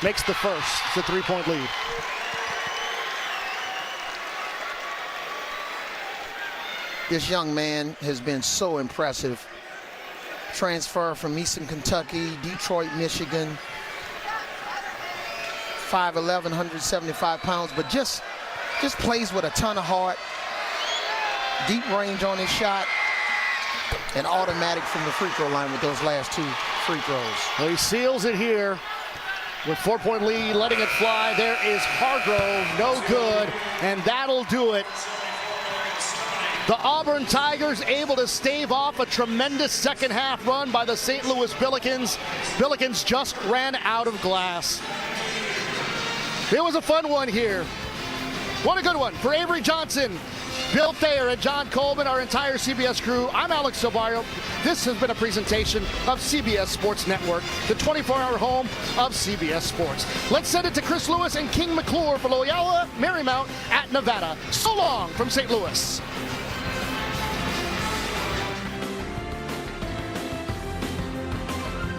Makes the first. It's a 3-point lead. This young man has been so impressive. Transfer from Eastern Kentucky, Detroit, Michigan. 5'11", 175 pounds, but just plays with a ton of heart. Deep range on his shot, and automatic from the free throw line with those last 2 free throws. Well, he seals it here with 4-point lead, letting it fly. There is Hargrove, no good, and that'll do it. The Auburn Tigers able to stave off a tremendous second half run by the St. Louis Billikens. Billikens just ran out of glass. It was a fun one here. What a good one for Avery Johnson, Bill Thayer, and John Coleman, our entire CBS crew. I'm Alex Silvario. This has been a presentation of CBS Sports Network, the 24-hour home of CBS Sports. Let's send it to Chris Lewis and King McClure for Loyola Marymount at Nevada. So long from St. Louis.